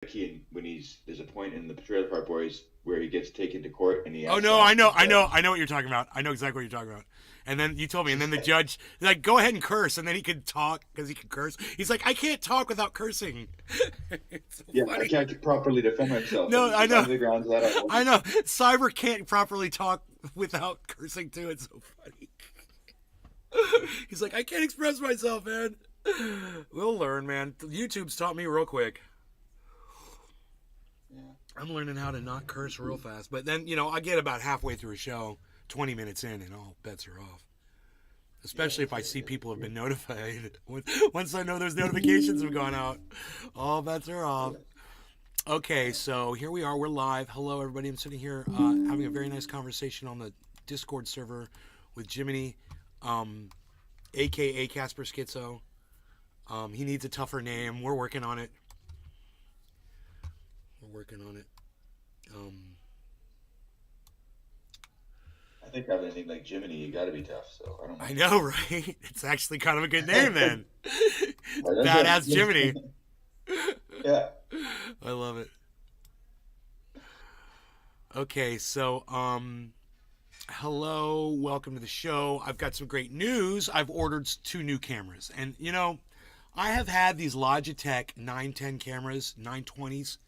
when there's a point in the Trailer Park Boys where he gets taken to court and he Oh asks no, the I know what you're talking about. I know exactly what you're talking about. And then you told me, and then the judge like, go ahead and curse, and then he could talk because he could curse. He's like, I can't talk without cursing. It's so yeah, I funny. can't properly defend myself, and No, it's I just know, on the grounds that I I won't. know. Cyber can't properly talk without cursing too. It's so funny. He's like, I can't express myself, man. We'll learn, man. YouTube's taught me real quick. Yeah. I'm learning how to not curse real fast. But then, I get about halfway through a show, 20 minutes in, and all bets are off. Especially if I see people have been notified. Once I know there's notifications have gone out, all bets are off. Okay, so here we are. We're live. Hello, everybody. I'm sitting here having a very nice conversation on the Discord server with Jiminy, a.k.a. Casper Schizo. He needs a tougher name. We're working on it. I think having a name like Jiminy, you got to be tough. So I don't I know. know, right? It's actually kind of a good name then. But Badass Jiminy. yeah. I love it. Okay, so hello, welcome to the show. I've got some great news. I've ordered 2 new cameras. And I have had these Logitech 910 cameras, 920s.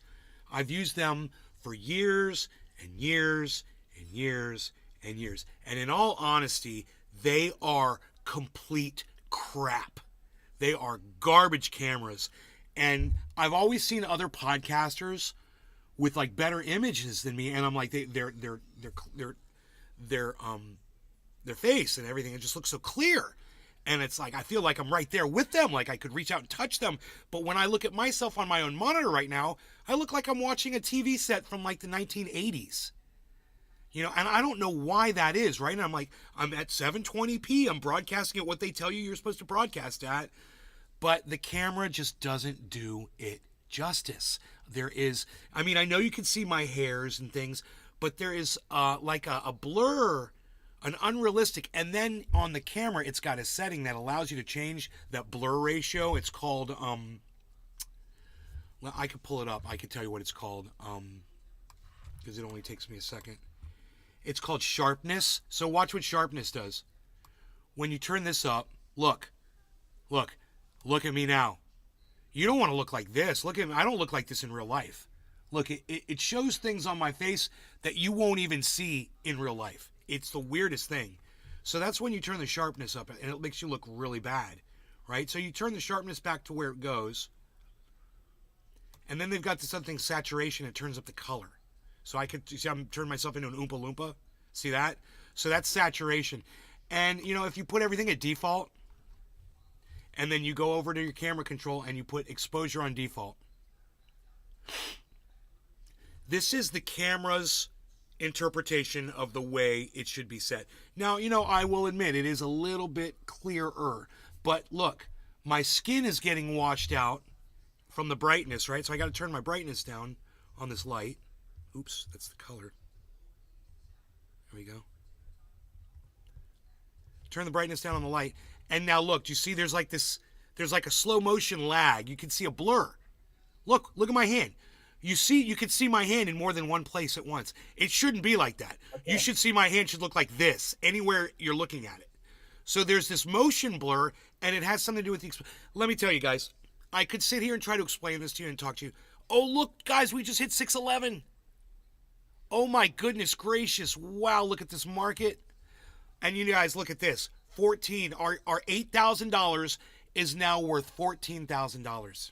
I've used them for years and years and years and years. And in all honesty, they are complete crap. They are garbage cameras. And I've always seen other podcasters with like better images than me, and I'm like, their face and everything, it just looks so clear. And it's like I feel like I'm right there with them, like I could reach out and touch them. But when I look at myself on my own monitor right now, I look like I'm watching a TV set from like the 1980s. And I don't know why that is, right? And I'm like, I'm at 720p, I'm broadcasting at what they tell you're supposed to broadcast at, but the camera just doesn't do it justice. I know you can see my hairs and things, but there is like a blur, an unrealistic, and then on the camera, it's got a setting that allows you to change that blur ratio. It's called, well, I could pull it up. I could tell you what it's called, because it only takes me a second. It's called sharpness. So watch what sharpness does. When you turn this up, look at me now. You don't want to look like this. Look at me. I don't look like this in real life. Look, it shows things on my face that you won't even see in real life. It's the weirdest thing. So that's when you turn the sharpness up, and it makes you look really bad, right? So you turn the sharpness back to where it goes, and then they've got this other thing, saturation. It turns up the color. So you see I'm turning myself into an Oompa Loompa. See that? So that's saturation. And, if you put everything at default, and then you go over to your camera control and you put exposure on default. This is the camera's interpretation of the way it should be set. Now, I will admit it is a little bit clearer. But look, my skin is getting washed out from the brightness, right? So I got to turn my brightness down on this light. Oops, that's the color. There we go. Turn the brightness down on the light. And now look, do you see there's like a slow motion lag. You can see a blur. Look at my hand. You can see my hand in more than one place at once. It shouldn't be like that. Okay. You should see my hand should look like this anywhere you're looking at it. So there's this motion blur, and it has something to do with let me tell you guys, I could sit here and try to explain this to you and talk to you. Oh, look, guys, we just hit 611. Oh my goodness gracious. Wow, look at this market. And you guys, look at this. Our $8,000 is now worth $14,000.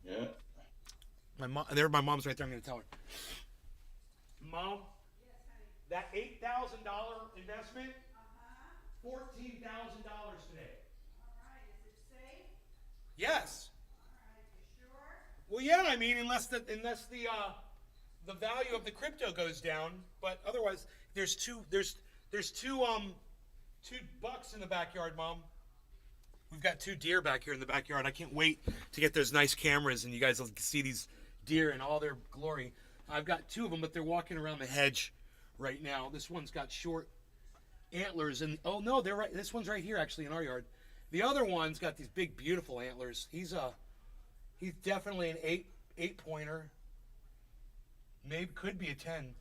Yeah. My mom's right there. I'm going to tell her. Mom, that $8,000 investment, $14,000 today. All right, is it safe? Yes. All right, you sure? Well, yeah. I mean, unless the value of the crypto goes down, but otherwise, there's two bucks in the backyard, Mom. We've got 2 deer back here in the backyard. I can't wait to get those nice cameras and you guys will see these deer in all their glory. I've got 2 of them, but they're walking around the hedge right now. This one's got short antlers, and oh no, they're right. This one's right here actually in our yard. The other one's got these big, beautiful antlers. He's He's definitely an eight pointer. Maybe could be a 10.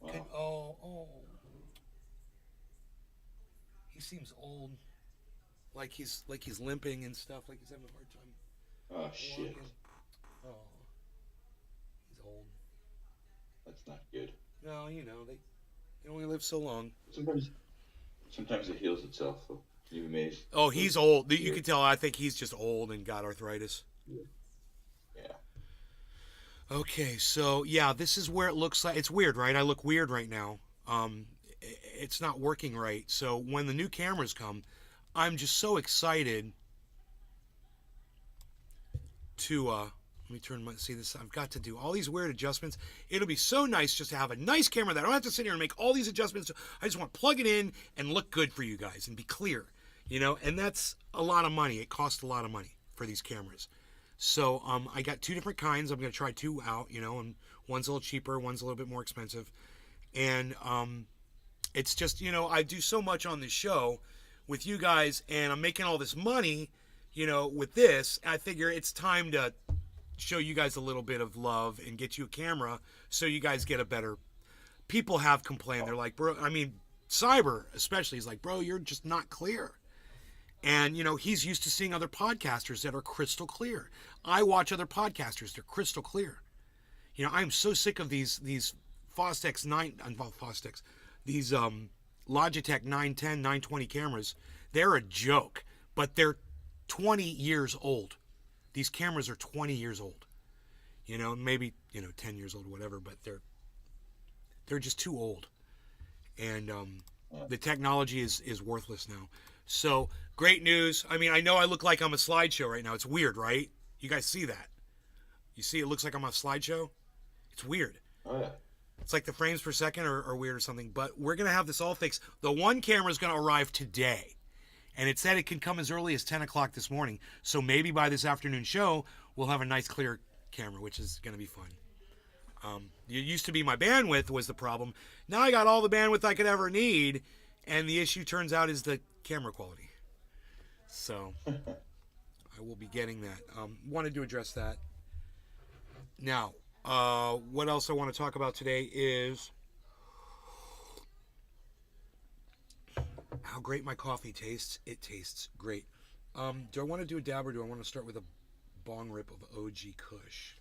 Could, Wow. oh. He seems old. Like he's limping and stuff. Like he's having a hard time Oh shit. walking. Oh, he's old. That's not good. No, they only live so long. Sometimes it heals itself though. You're amazed. Oh, he's old. You can tell. I think he's just old and got arthritis. Yeah. Okay, so yeah, this is where it looks like it's weird, right? I look weird right now. It's not working right. So when the new cameras come, I'm just so excited to let me turn my see this. I've got to do all these weird adjustments. It'll be so nice just to have a nice camera that I don't have to sit here and make all these adjustments. I just want to plug it in and look good for you guys and be clear, and that's a lot of money. It costs a lot of money for these cameras. So I got two different kinds. I'm going to try two out, and one's a little cheaper, one's a little bit more expensive. And it's just, I do so much on this show with you guys, and I'm making all this money, with this. I figure it's time to show you guys a little bit of love and get you a camera so you guys get a better. People have complained. They're like, bro, Cyber especially is like, bro, you're just not clear. And, he's used to seeing other podcasters that are crystal clear. I watch other podcasters. They're crystal clear. I'm so sick of these Fostex 9, well, Fostex, these Logitech 910, 920 cameras. They're a joke, but they're 20 years old. These cameras are 20 years old. Maybe, 10 years old or whatever, but they're just too old. And the technology is worthless now. So, great news. I know I look like I'm a slideshow right now. It's weird, right? You guys see that? You see it looks like I'm a slideshow? It's weird. Oh yeah. It's like the frames per second are weird or something. But we're going to have this all fixed. The one camera is going to arrive today. And it said it can come as early as 10 o'clock this morning. So maybe by this afternoon show, we'll have a nice clear camera, which is going to be fun. It used to be my bandwidth was the problem. Now I got all the bandwidth I could ever need. And the issue turns out is the camera quality. So I will be getting that. Wanted to address that. Now, what else I want to talk about today is how great my coffee tastes. It tastes great. Do I want to do a dab or do I want to start with a bong rip of OG Kush?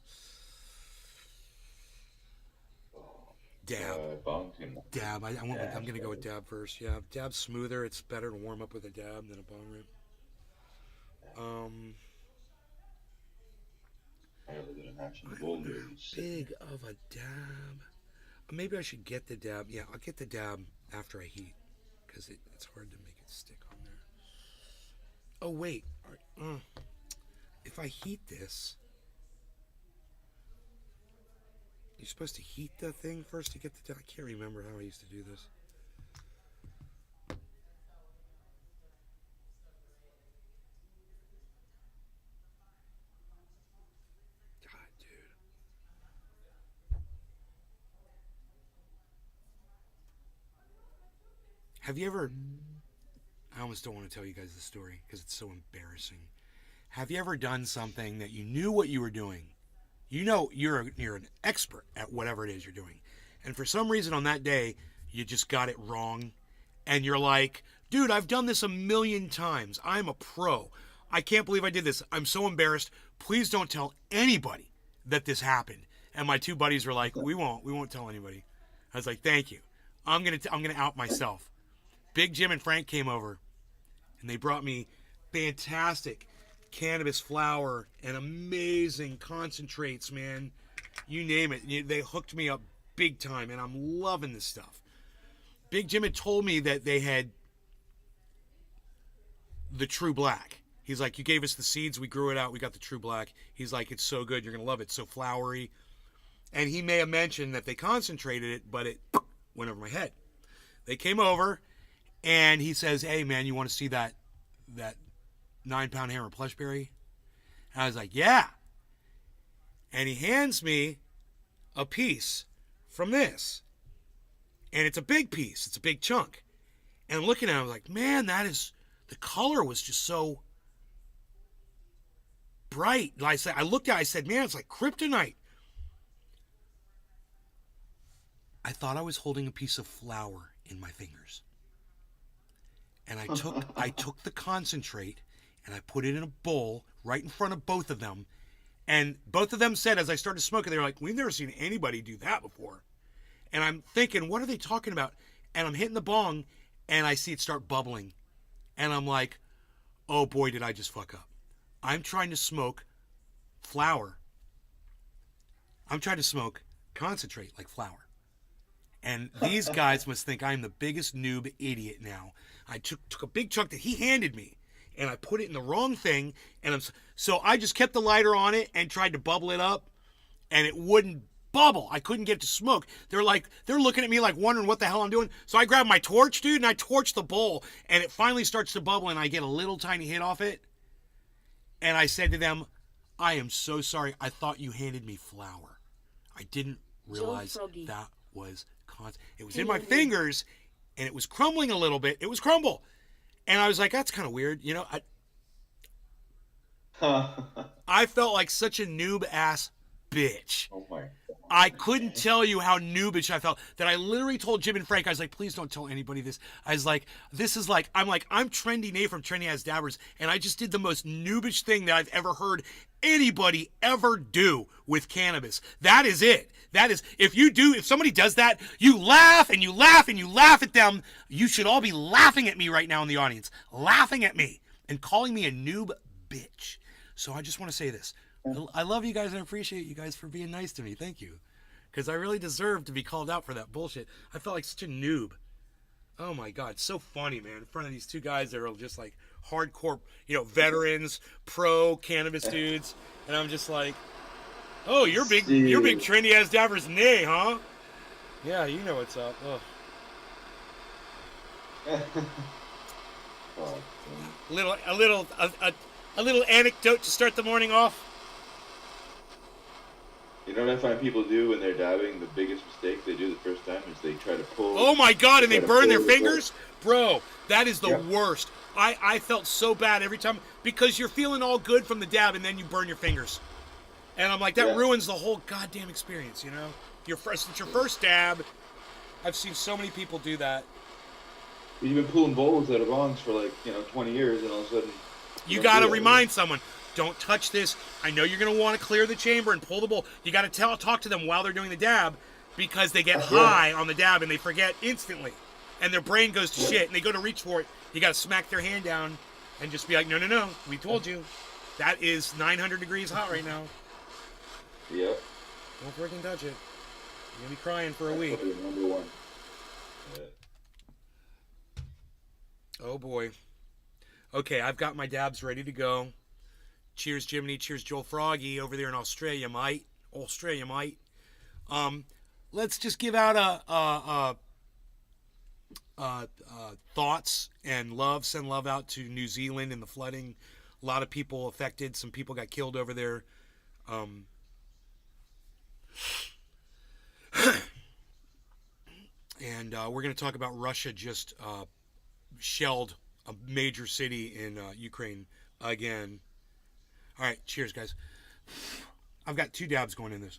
Dab. Dab. I'm going to go with dab first. Yeah, dab's smoother. It's better to warm up with a dab than a bong rip. Big of a dab. Maybe I should get the dab. Yeah, I'll get the dab after I heat because it's hard to make it stick on there. Oh, wait. If I heat this... You're supposed to heat the thing first to get the... I can't remember how I used to do this. God, dude. Have you ever... I almost don't want to tell you guys the story because it's so embarrassing. Have you ever done something that you knew what you were doing? You're an expert at whatever it is you're doing. And for some reason on that day, you just got it wrong. And you're like, dude, I've done this a million times. I'm a pro. I can't believe I did this. I'm so embarrassed. Please don't tell anybody that this happened. And my two buddies were like, we won't tell anybody. I was like, thank you. I'm gonna out myself. Big Jim and Frank came over and they brought me fantastic cannabis flower and amazing concentrates, man. You name it. They hooked me up big time, and I'm loving this stuff. Big Jim had told me that they had the True Black. He's like, you gave us the seeds, we grew it out, we got the True Black. He's like, it's so good, you're going to love it. It's so flowery. And he may have mentioned that they concentrated it, but it went over my head. They came over, and he says, hey, man, you want to see that 9-pound hammer plushberry? And I was like, yeah. And he hands me a piece from this. And it's a big piece. It's a big chunk. And I'm looking at it, I was like, man, the color was just so bright. I looked at it, I said, man, it's like kryptonite. I thought I was holding a piece of flour in my fingers. And I took the concentrate and I put it in a bowl right in front of both of them. And both of them said, as I started smoking, they were like, we've never seen anybody do that before. And I'm thinking, what are they talking about? And I'm hitting the bong and I see it start bubbling. And I'm like, oh boy, did I just fuck up. I'm trying to smoke flour. I'm trying to smoke concentrate like flour. And these guys must think I'm the biggest noob idiot now. I took a big chunk that he handed me, and I put it in the wrong thing, and so I just kept the lighter on it and tried to bubble it up, and it wouldn't bubble. I couldn't get it to smoke. They're looking at me like wondering what the hell I'm doing. So I grabbed my torch, dude, and I torched the bowl, and it finally starts to bubble, and I get a little tiny hit off it. And I said to them, I am so sorry. I thought you handed me flour. I didn't realize that was it was in my fingers, and it was crumbling a little bit. It was crumble. And I was like, that's kind of weird. You know, I felt like such a noob ass bitch. Oh my God. I couldn't tell you how noobish I felt that I literally told Jim and Frank, I was like, please don't tell anybody this. I was like, I'm Trendy Nate from Trendy As Dabbers, and I just did the most noobish thing that I've ever heard anybody ever do with cannabis. That is it. That is, if somebody does that, you laugh and you laugh and you laugh at them. You should all be laughing at me right now in the audience, laughing at me and calling me a noob bitch. So I just want to say this. I love you guys and I appreciate you guys for being nice to me. Thank you. Because I really deserve to be called out for that bullshit. I felt like such a noob. Oh my God. It's so funny, man. In front of these two guys that are just like hardcore, veterans, pro cannabis dudes. And I'm just like, oh, you're big Trendy As Dabbers Nay, huh? Yeah, you know what's up. Ugh. A little anecdote to start the morning off. You know what I find people do when they're dabbing? The biggest mistake they do the first time is they try to pull. Oh my God, and they burn their fingers? Bro, that is the worst. I felt so bad every time because you're feeling all good from the dab and then you burn your fingers. And I'm like, that ruins the whole goddamn experience, you know? It's your first dab. I've seen so many people do that. You've been pulling bowls out of bongs for 20 years, and all of a sudden... You got to remind someone, don't touch this. I know you're going to want to clear the chamber and pull the bowl. You got to talk to them while they're doing the dab because they get high on the dab and they forget instantly. And their brain goes to shit and they go to reach for it. You got to smack their hand down and just be like, no, we told you. That is 900 degrees hot right now. Yep. Don't freaking touch it. You're going to be crying for a week. Number one. Yeah. Oh, boy. Okay, I've got my dabs ready to go. Cheers, Jiminy. Cheers, Joel Froggy over there in Australia, mate. Let's just give out thoughts and love. Send love out to New Zealand and the flooding. A lot of people affected. Some people got killed over there. And we're going to talk about Russia just shelled a major city in Ukraine again. All right, cheers, guys. I've got 2 dabs going in this.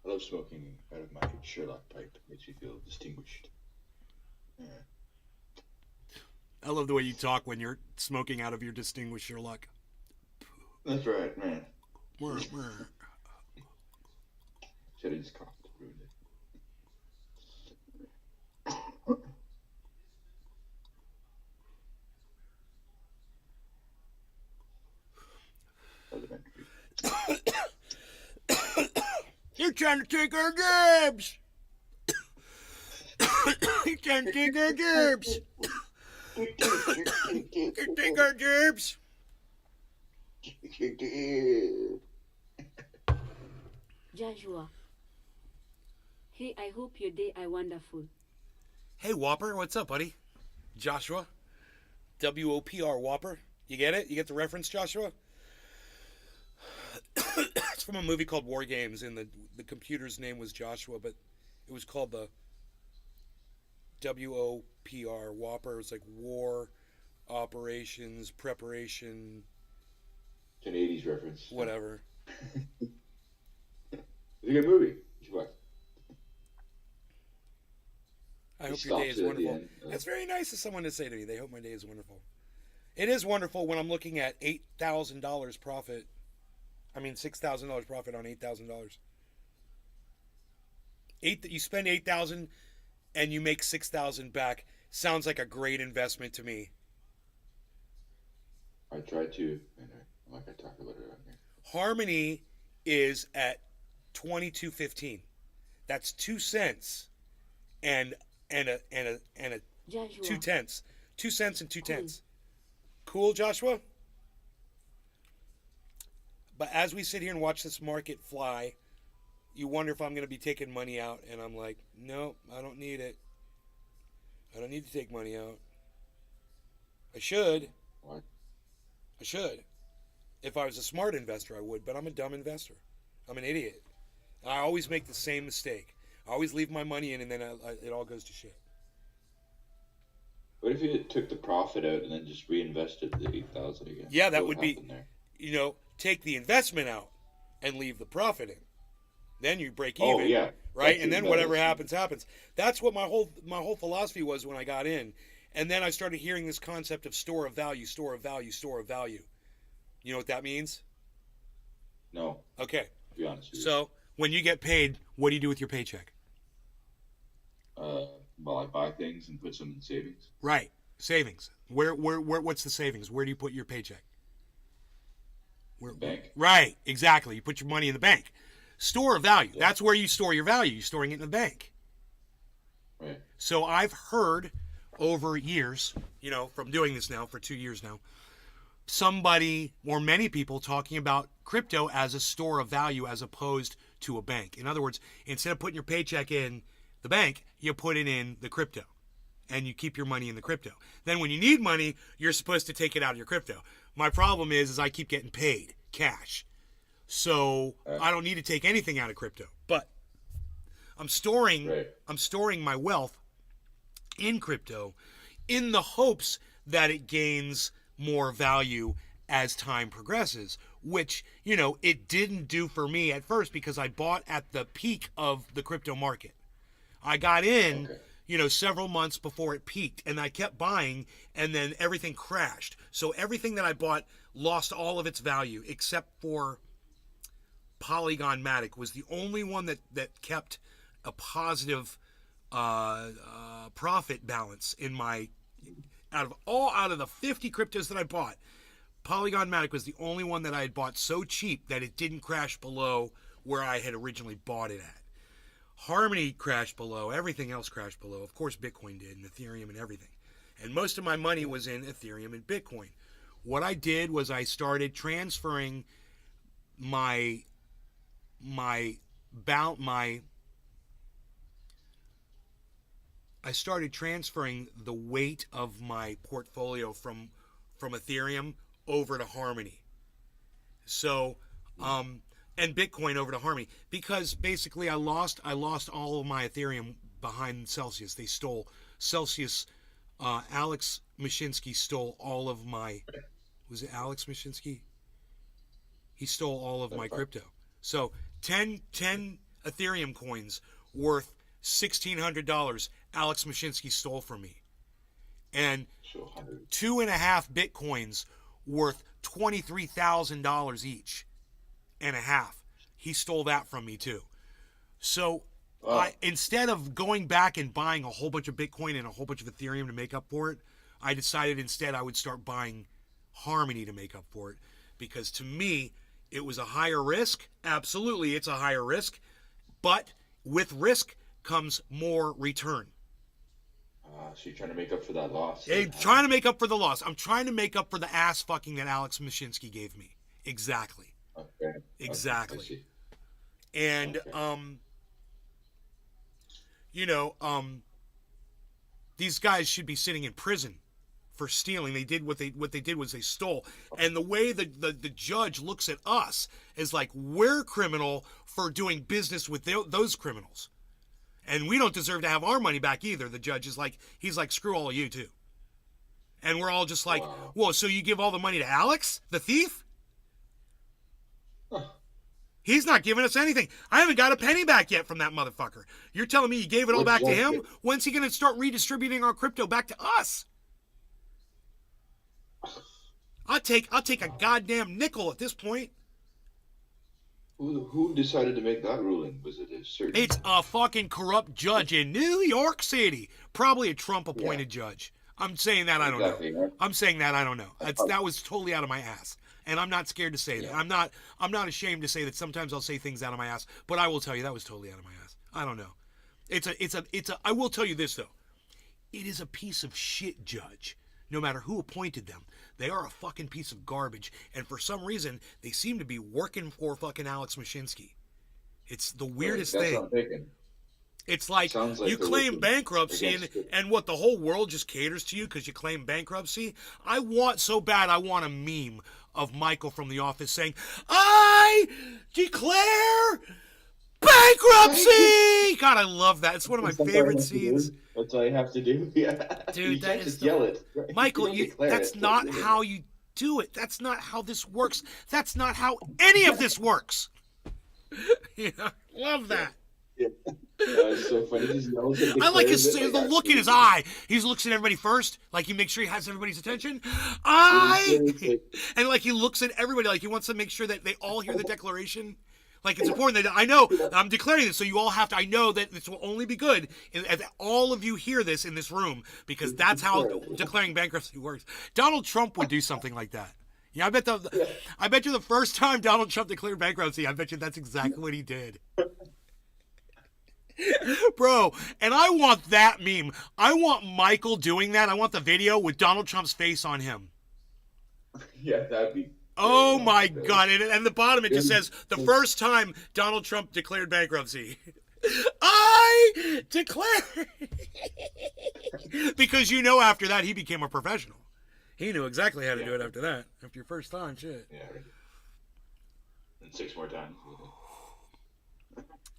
I love smoking out of my Sherlock pipe. Makes you feel distinguished. Yeah. I love the way you talk when you're smoking out of your distinguished Sherlock. That's right, man. Should have just coughed. Ruined it. You're trying to take our gerbs. You're trying to take our gerbs. You take our gerbs. Joshua. Hey, I hope your day are wonderful. Hey, Whopper, what's up, buddy? Joshua. WOPR, Whopper. You get it? You get the reference, Joshua? It's from a movie called War Games, and the computer's name was Joshua, but it was called the WOPR, Whopper. It's like War Operations, Preparation, It's an 80s reference. whatever. It's a good movie. You should watch. I He hope your day stops is it at the wonderful. end. That's very nice of someone to say to me. They hope my day is wonderful. It is wonderful when I'm looking at $8,000 profit. I mean, $6,000 profit on $8,000. You spend $8,000 and you make $6,000 back. Sounds like a great investment to me. I tried to, and I'm not gonna talk about it on here. Harmony is at $22.15. That's 2 cents and a Joshua. 2 tenths. 2 cents and 2 tenths. Cool, Joshua? But as we sit here and watch this market fly, you wonder if I'm going to be taking money out, and I'm like, no, I don't need it. I don't need to take money out. I should. What? I should. If I was a smart investor, I would, but I'm a dumb investor. I'm an idiot. I always make the same mistake. I always leave my money in, and then it all goes to shit. What if you took the profit out and then just reinvested the 8,000 again? Yeah, that What would be, happen there? Take the investment out and leave the profit in. Then you break even. Oh, yeah. Right? That's And then even whatever better. happens. That's what my whole philosophy was when I got in. And then I started hearing this concept of store of value, store of value, store of value. You know what that means? No, Okay. to be honest with you. So when you get paid, what do you do with your paycheck? Well, I buy things and put some in savings. Right. Savings. Where what's the savings? Where do you put your paycheck? Bank. Right, exactly. You put your money in the bank. Store of value. Yeah. That's where you store your value. You're storing it in the bank. Right. So I've heard over years, from doing this now for 2 years now, somebody or many people talking about crypto as a store of value as opposed to a bank. In other words, instead of putting your paycheck in the bank, you put it in the crypto and you keep your money in the crypto. Then when you need money, you're supposed to take it out of your crypto. My problem is I keep getting paid cash. So I don't need to take anything out of crypto. But I'm storing my wealth in crypto in the hopes that it gains more value as time progresses, which, it didn't do for me at first because I bought at the peak of the crypto market. I got in, several months before it peaked, and I kept buying, and then everything crashed. So everything that I bought lost all of its value except for Polygon Matic was the only one that kept a positive profit balance in my out of the 50 cryptos that I bought. Polygon Matic was the only one that I had bought so cheap that it didn't crash below where I had originally bought it at. Harmony crashed below. Everything else crashed below. Of course, Bitcoin did, and Ethereum and everything. And most of my money was in Ethereum and Bitcoin. What I did was I started transferring I started transferring the weight of my portfolio from Ethereum over to Harmony. So, and Bitcoin over to Harmony, because basically I lost all of my Ethereum behind Celsius. They stole Celsius. Alex Mashinsky stole all of my. Was it Alex Mashinsky? He stole all of my crypto. So 10 Ethereum coins worth $1,600. Alex Mashinsky stole from me, and 2.5 Bitcoins worth $23,000 each. And a half. He stole that from me too. So instead of going back and buying a whole bunch of Bitcoin and a whole bunch of Ethereum to make up for it, I decided instead I would start buying Harmony to make up for it, because to me it was a higher risk. Absolutely, it's a higher risk, but with risk comes more return. So you're trying to make up for that loss? I'm trying to make up for the loss. I'm trying to make up for the ass fucking that Alex Mashinsky gave me. Exactly. Okay. Exactly. Okay, I see. And Okay. you know, these guys should be sitting in prison for stealing. They did what they did was they stole. And the way the judge looks at us is like we're criminal for doing business with those criminals. And we don't deserve to have our money back either. The judge is like, he's like, screw all of you too. And we're all just like, Wow. whoa, so you give all the money to Alex, the thief? Huh. He's not giving us anything. I haven't got a penny back yet from that motherfucker. You're telling me you gave it all back to him? When's he going to start redistributing our crypto back to us? I'll take a goddamn nickel at this point. Who decided to make that ruling? Was it a certain? It's a fucking corrupt judge in New York City. Probably a Trump-appointed judge. I'm saying that I don't Exactly, know. right? I'm saying that I don't know. That was totally out of my ass. And I'm not scared to say that. I'm not ashamed to say that sometimes I'll say things out of my ass, but I will tell you that was totally out of my ass. I don't know. I will tell you this though. It is a piece of shit judge. No matter who appointed them, they are a fucking piece of garbage. And for some reason, they seem to be working for fucking Alex Mashinsky. It's the weirdest That's thing. what I'm thinking. It's like, Sounds like you they're claim working bankruptcy against it. and what, the whole world just caters to you because you claim bankruptcy? I want a meme of Michael from The Office saying, I declare bankruptcy! God, I love that. It's one of my That's all I favorite have to do. scenes. That's all you have to do. Yeah. Dude, you that can't is just the- yell it. Michael, You don't declare that's it. not how you do it. That's not how this works. That's not how any of this works. Yeah, love that. Yeah. It's so funny. He just yells and I like declares his it, the look in his eye. He looks at everybody first, like he makes sure he has everybody's attention. And like he looks at everybody, like he wants to make sure that they all hear the declaration. Like it's important that I know I'm declaring this, so you all have to. I know that this will only be good if all of you hear this in this room, because that's how declaring bankruptcy works. Donald Trump would do something like that. Yeah, I bet you the first time Donald Trump declared bankruptcy, I bet you that's exactly what he did. Bro, and I want that meme. I want Michael doing that. I want the video with Donald Trump's face on him. Yeah, that'd be. Oh my God. And the bottom it just says, the first time Donald Trump declared bankruptcy. I declare. Because you know after that he became a professional. He knew exactly how to do it after that. After your first time, shit. Yeah. And 6 more times.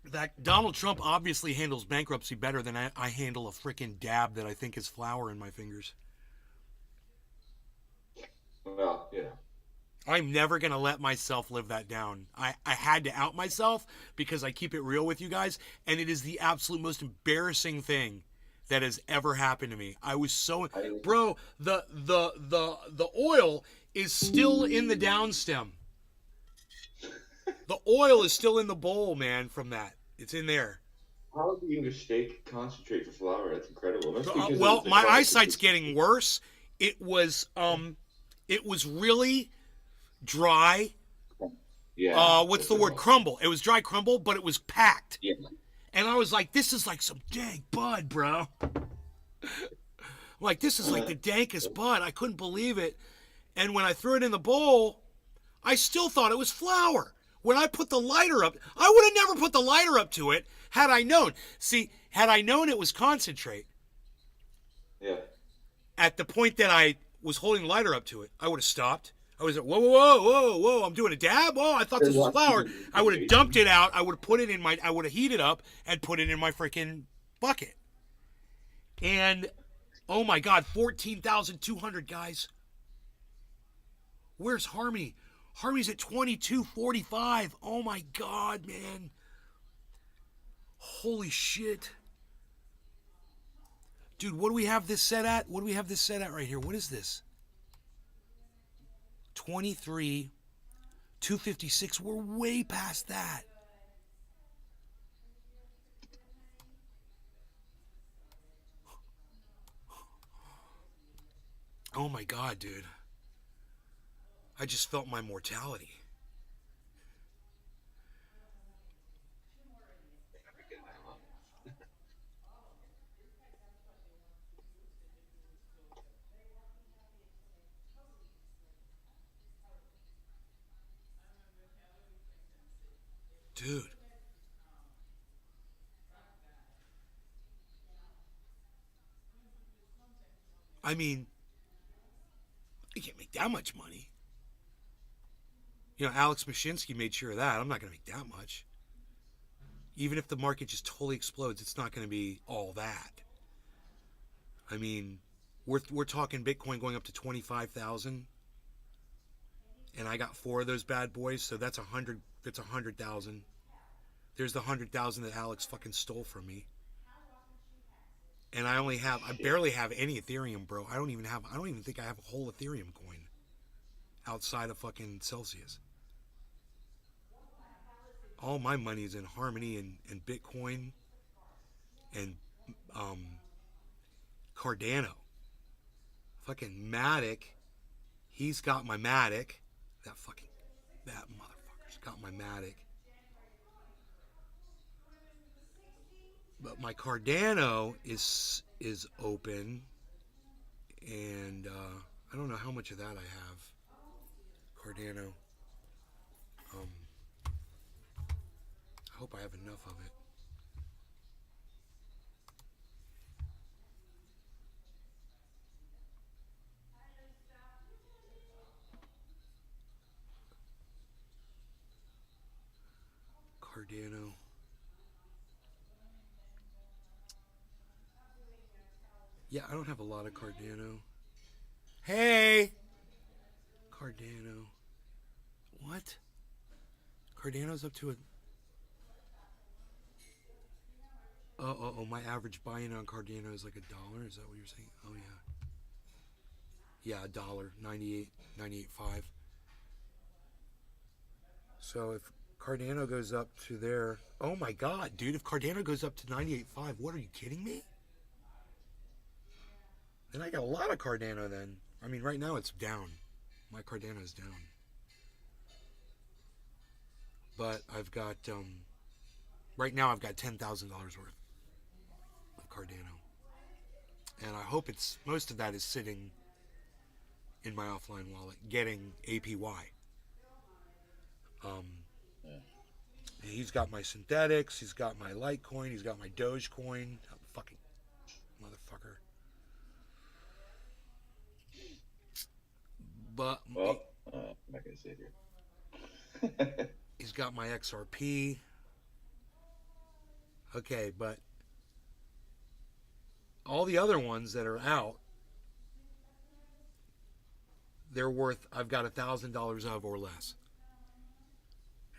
That Donald Trump obviously handles bankruptcy better than I handle a freaking dab that I think is flour in my fingers. Well, you know. I'm never going to let myself live that down. I had to out myself because I keep it real with you guys, and it is the absolute most embarrassing thing that has ever happened to me. I was so... Bro, the oil is still in the downstem. The oil is still in the bowl, man, from that. It's in there. How do you mistake concentrate for flour? That's incredible. That's because Well, of the my process. eyesight's getting worse. It was really dry. Yeah. What's the word? Crumble. It was dry crumble, but it was packed. Yeah. And I was like, this is like some dank bud, bro. Like, this is like the dankest bud. I couldn't believe it. And when I threw it in the bowl, I still thought it was flour. When I put the lighter up, I would have never put the lighter up to it had I known. See, had I known it was concentrate, Yeah. at the point that I was holding the lighter up to it, I would have stopped. I was like, whoa, whoa, whoa, whoa, I'm doing a dab? Oh, I thought this was flour. I would have dumped it out. I would have put it in I would have heated up and put it in my freaking bucket. And, oh my God, 14,200 guys. Where's Harmony? Harmony's at 22:45. Oh my God, man. Holy shit. Dude, what do we have this set at? What do we have this set at right here? What is this? 23, 256. We're way past that. Oh my God, dude. I just felt my mortality. Dude. I mean, you can't make that much money. You know, Alex Mashinsky made sure of that. I'm not going to make that much. Even if the market just totally explodes, it's not going to be all that. I mean, we're talking Bitcoin going up to 25,000, and I got 4 of those bad boys, so that's 100. That's 100,000. There's the 100,000 that Alex fucking stole from me. And I barely have any Ethereum, bro. I don't even think I have a whole Ethereum coin outside of fucking Celsius. All my money is in Harmony and Bitcoin and Cardano. Fucking Matic. He's got my Matic. That motherfucker's got my Matic. But my Cardano is open, and I don't know how much of that I have. Cardano. I hope I have enough of it. Cardano. Yeah, I don't have a lot of Cardano. Hey! Cardano. What? Cardano's up to a... Oh, my average buy-in on Cardano is like $1. Is that what you're saying? Oh, yeah. Yeah, $1. 98.5. So if Cardano goes up to there... Oh, my God, dude. If Cardano goes up to 98.5, what, are you kidding me? Then I got a lot of Cardano then. I mean, right now it's down. My Cardano is down. But I've got... right now I've got $10,000 worth of Cardano. And I hope most of that is sitting in my offline wallet, getting APY. He's got my synthetics, he's got my Litecoin, he's got my Dogecoin. Fucking motherfucker. But I'm not gonna say it here. He's got my XRP. Okay, but all the other ones that are out, they're worth, I've got $1,000 of or less,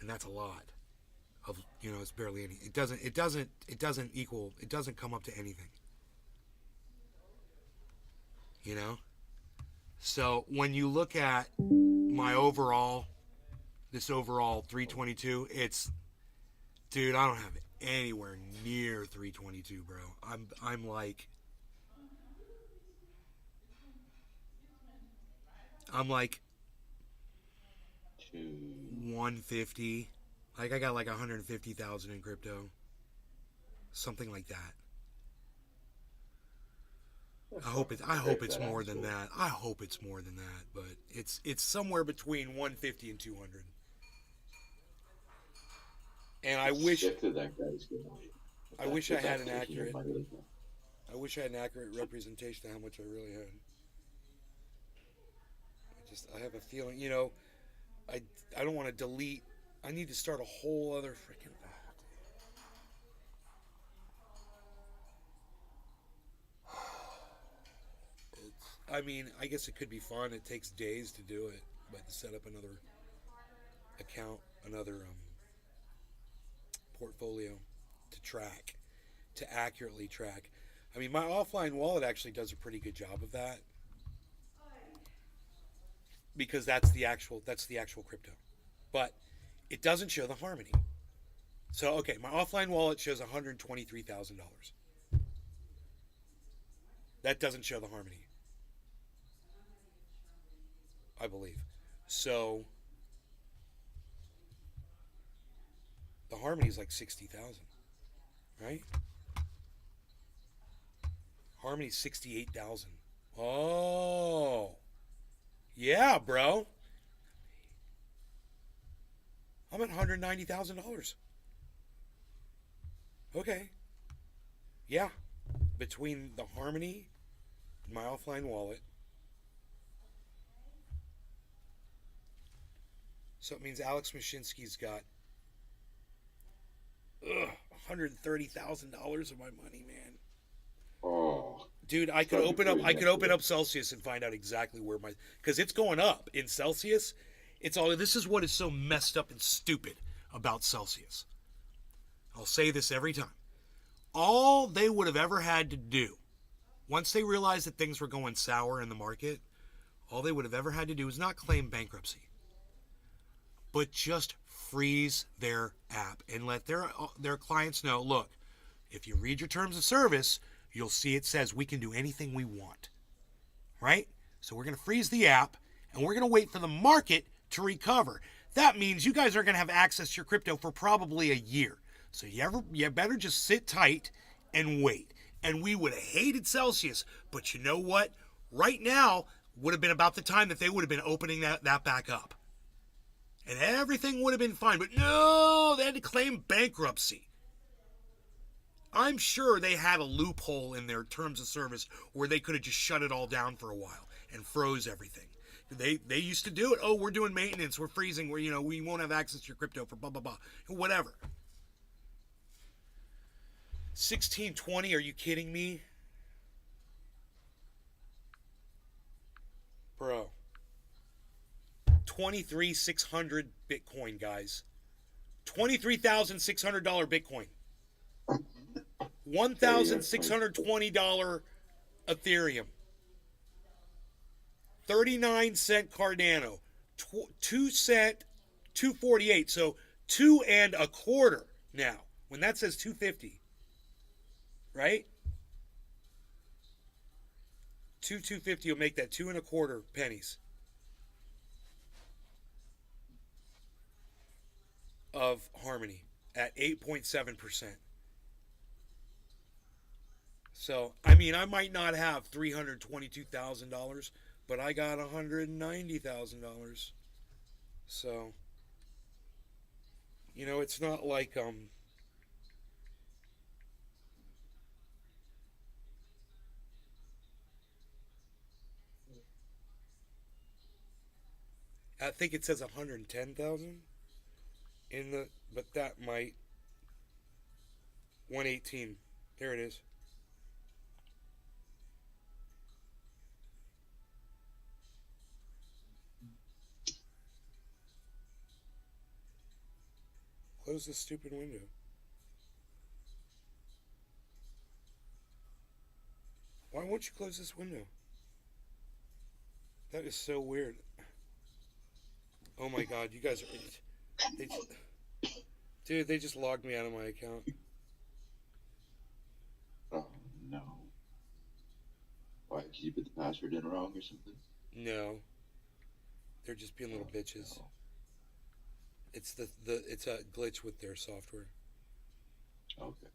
and that's a lot. Of, you know, it's barely any. It doesn't come up to anything. You know. So when you look at my this overall 322, dude, I don't have anywhere near 322, bro. I'm like 150. Like I got like 150,000 in crypto, something like that. I hope it's more than that. I hope it's more than that, but it's somewhere between 150 and 200. And I wish I had an accurate representation of how much I really had. I have a feeling, you know, I don't want to delete. I need to start a whole other freaking... I mean, I guess it could be fun. It takes days to do it, but to set up another account, another portfolio to accurately track. I mean, my offline wallet actually does a pretty good job of that, because that's the actual crypto, but it doesn't show the Harmony. So, okay, my offline wallet shows $123,000. That doesn't show the Harmony, I believe. So the Harmony is like 60,000, right? Harmony's 68,000. Oh, yeah, bro. I'm at $190,000. Okay. Yeah. Between the Harmony my offline wallet. So it means Alex Mashinsky's got $130,000 of my money, man. Oh, Dude, I could open up Celsius and find out exactly where my, because it's going up in Celsius. It's all, this is what is so messed up and stupid about Celsius. I'll say this every time. All they would have ever had to do, once they realized that things were going sour in the market, all they would have ever had to do is not claim bankruptcy, but just freeze their app and let their clients know, look, if you read your terms of service, you'll see it says we can do anything we want. Right? So we're going to freeze the app and we're going to wait for the market to recover. That means you guys are going to have access to your crypto for probably a year. So you better just sit tight and wait. And we would have hated Celsius, but you know what? Right now would have been about the time that they would have been opening that back up. And everything would have been fine. But no, they had to claim bankruptcy. I'm sure they had a loophole in their terms of service where they could have just shut it all down for a while and froze everything. They used to do it. Oh, we're doing maintenance. We're freezing. We won't have access to your crypto for blah, blah, blah. Whatever. 1620, are you kidding me? Bro. 23,600 Bitcoin, guys. $23,600 Bitcoin. $1,620 Ethereum. 39-cent Cardano. 2-cent 248. So 2.25 now. When that says 250. Right? 250 will make that 2.25 pennies of Harmony at 8.7%. So, I mean, I might not have $322,000, but I got $190,000. So, it's not like I think it says 110,000 but that might 118. There it is. Close this stupid window. Why won't you close this window? That is so weird. Oh my god, you guys are... Dude, they just logged me out of my account. Oh, no. Why, did you put the password in wrong or something? No. They're just being little bitches. No. It's it's a glitch with their software. Okay.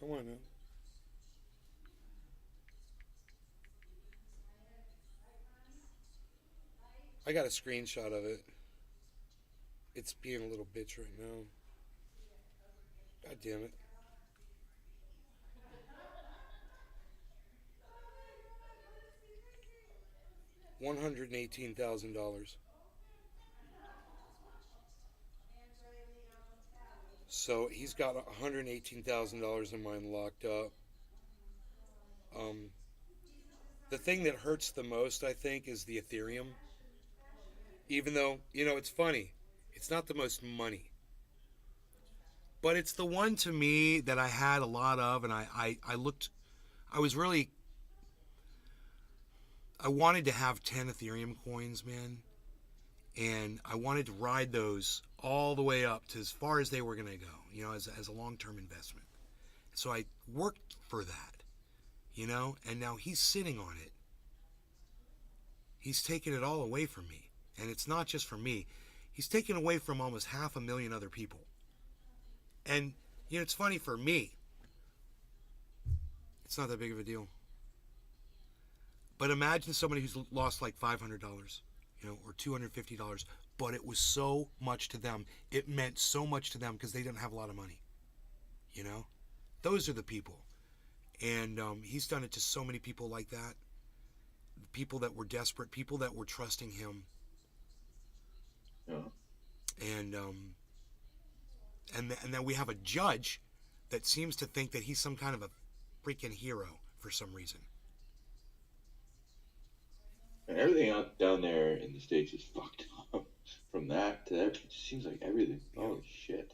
Come on now. I got a screenshot of it. It's being a little bitch right now. God damn it. $118,000. So he's got $118,000 in mine locked up. The thing that hurts the most, I think, is the Ethereum. Even though, it's funny. It's not the most money. But it's the one to me that I had a lot of, and I wanted to have 10 Ethereum coins, man. And I wanted to ride those all the way up to as far as they were going to go, as a long-term investment. So I worked for that, and now he's sitting on it. He's taking it all away from me. And it's not just from me. He's taken away from almost 500,000 other people. And, it's funny for me. It's not that big of a deal. But imagine somebody who's lost like $500, or $250. But it was so much to them. It meant so much to them because they didn't have a lot of money. Those are the people. And he's done it to so many people like that. People that were desperate, people that were trusting him. Yeah. And then we have a judge that seems to think that he's some kind of a freaking hero for some reason. And everything out down there in the States is fucked up. From that to that, it just seems like everything. Holy shit.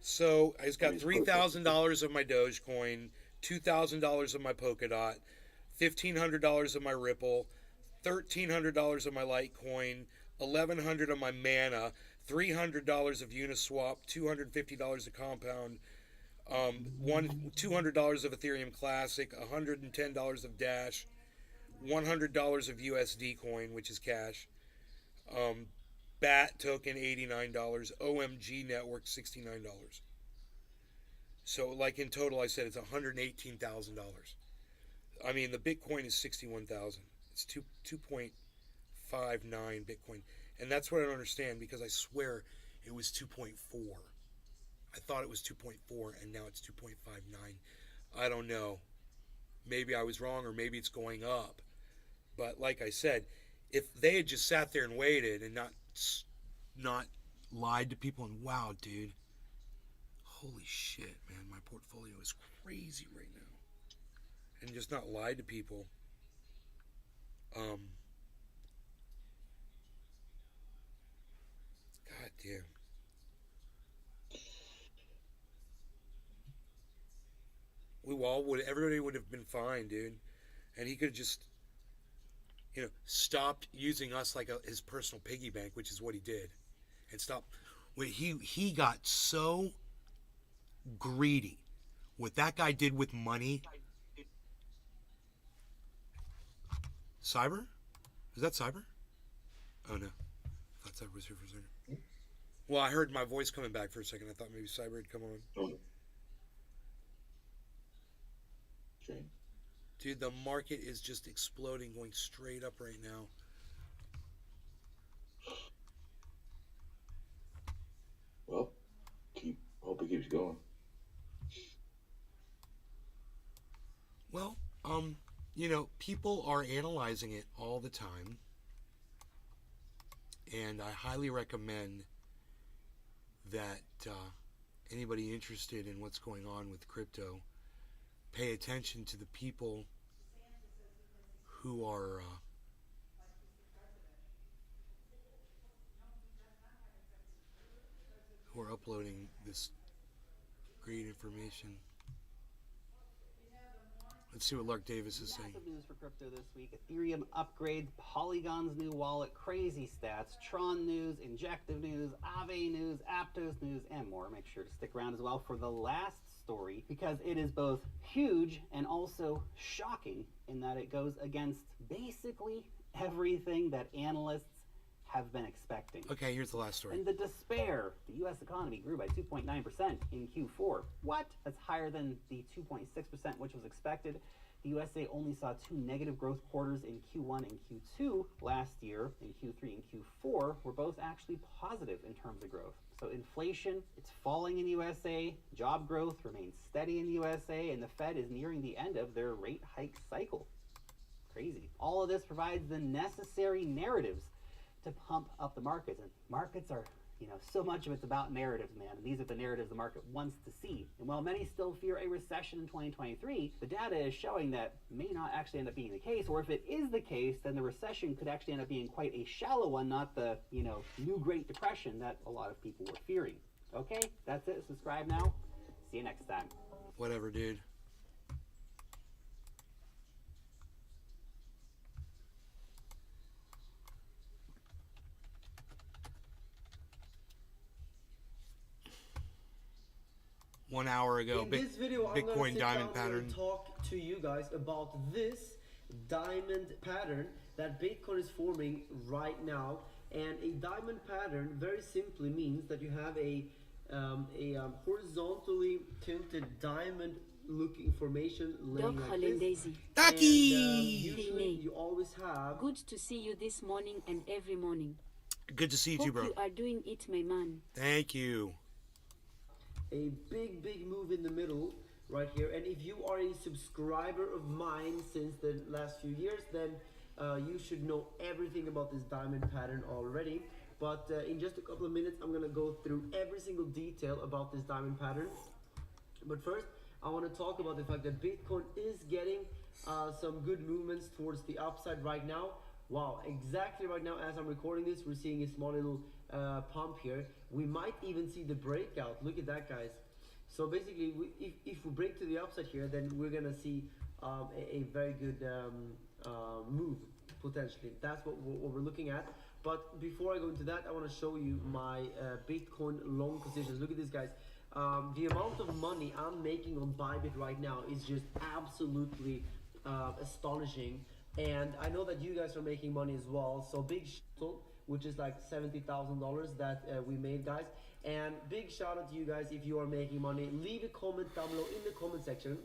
So I've got $3,000 of my Dogecoin, $2,000 of my Polkadot, $1,500 of my Ripple, $1,300 of my Litecoin, $1,100 of my Mana, $300 of Uniswap, $250 of Compound, $200 of Ethereum Classic, $110 of Dash, $100 of USD Coin, which is cash, BAT token $89, OMG Network $69. So, like in total, I said it's $118,000. I mean, the Bitcoin is 61,000. It's 2.59 Bitcoin, and that's what I don't understand because I swear it was 2.4. I thought it was 2.4, and now it's 2.59. I don't know. Maybe I was wrong, or maybe it's going up. But like I said, if they had just sat there and waited and not lied to people, and wow, dude, holy shit, man, my portfolio is crazy right now, and just not lied to people, God damn. Everybody would have been fine, dude, and he could have just stopped using us like his personal piggy bank, which is what he did, and stopped. He got so greedy. What that guy did with money. Cyber? Is that Cyber? Oh no, I thought Cyber was here for a second. Well, I heard my voice coming back for a second. I thought maybe Cyber had come on. Oh. Okay. Dude, the market is just exploding, going straight up right now. Well, hope it keeps going. Well, people are analyzing it all the time, and I highly recommend that anybody interested in what's going on with crypto pay attention to the people who are uploading this great information. Let's see what Lark Davis is saying. Massive news for crypto this week. Ethereum upgrade, Polygon's new wallet, crazy stats, Tron news, Injective news, Aave news, Aptos news, and more. Make sure to stick around as well for the last story because it is both huge and also shocking in that it goes against basically everything that analysts have been expecting. Okay, here's the last story. In the despair, the U.S. economy grew by 2.9% in Q4. What? That's higher than the 2.6% which was expected. The USA only saw 2 negative growth quarters in Q1 and Q2 last year. In Q3 and Q4 were both actually positive in terms of growth. So inflation, it's falling in the USA, job growth remains steady in the USA, and the Fed is nearing the end of their rate hike cycle. Crazy. All of this provides the necessary narratives to pump up the markets, and markets are, so much of it's about narratives, man, and these are the narratives the market wants to see. And while many still fear a recession in 2023, the data is showing that may not actually end up being the case, or if it is the case, then the recession could actually end up being quite a shallow one, not the, new Great Depression that a lot of people were fearing. Okay, that's it. Subscribe now. See you next time. Whatever, dude. One hour ago, in this video, Bitcoin I'm gonna diamond pattern. And talk to you guys about this diamond pattern that Bitcoin is forming right now. And a diamond pattern very simply means that you have a horizontally tilted diamond looking formation laying Doc like Hollandaise. this. Taki! Usually you always have Good to see you this morning and every morning. Good to see you too, Hope bro. you are doing it, my man. Thank you. a big move in the middle right here. And if you are a subscriber of mine since the last few years, then you should know everything about this diamond pattern already. But in just a couple of minutes, I'm gonna go through every single detail about this diamond pattern. But first, I want to talk about the fact that Bitcoin is getting some good movements towards the upside right now. Wow, exactly right now as I'm recording this, we're seeing a small little pump here. We might even see the breakout. Look at that, guys. So basically, if we break to the upside here, then we're gonna see a very good move potentially. That's what we're looking at. But before I go into that, I want to show you my Bitcoin long positions. Look at this, guys. The amount of money I'm making on Bybit right now is just absolutely astonishing. And I know that you guys are making money as well. So big shout out, which is like $70,000 that we made, guys. And big shout out to you guys if you are making money. Leave a comment down below in the comment section.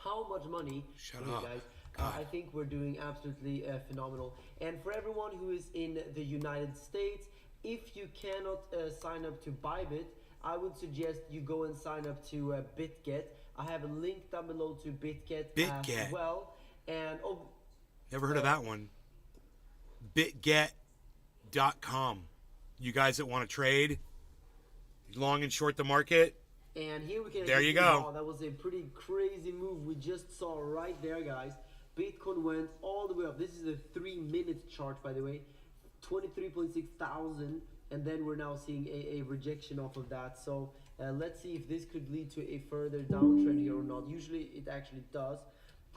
How much money, Shut you up. guys? God. I think we're doing absolutely phenomenal. And for everyone who is in the United States, if you cannot sign up to Bybit, I would suggest you go and sign up to BitGet. I have a link down below to BitGet BitGet. as well. And Never heard of that one. Bitget.com. You guys that want to trade, long and short the market. And here we can There you see, go. wow, that was a pretty crazy move we just saw right there, guys. Bitcoin went all the way up. This is a 3-minute chart, by the way. 23.6 thousand. And then we're now seeing a rejection off of that. So let's see if this could lead to a further downtrend here or not. Usually it actually does.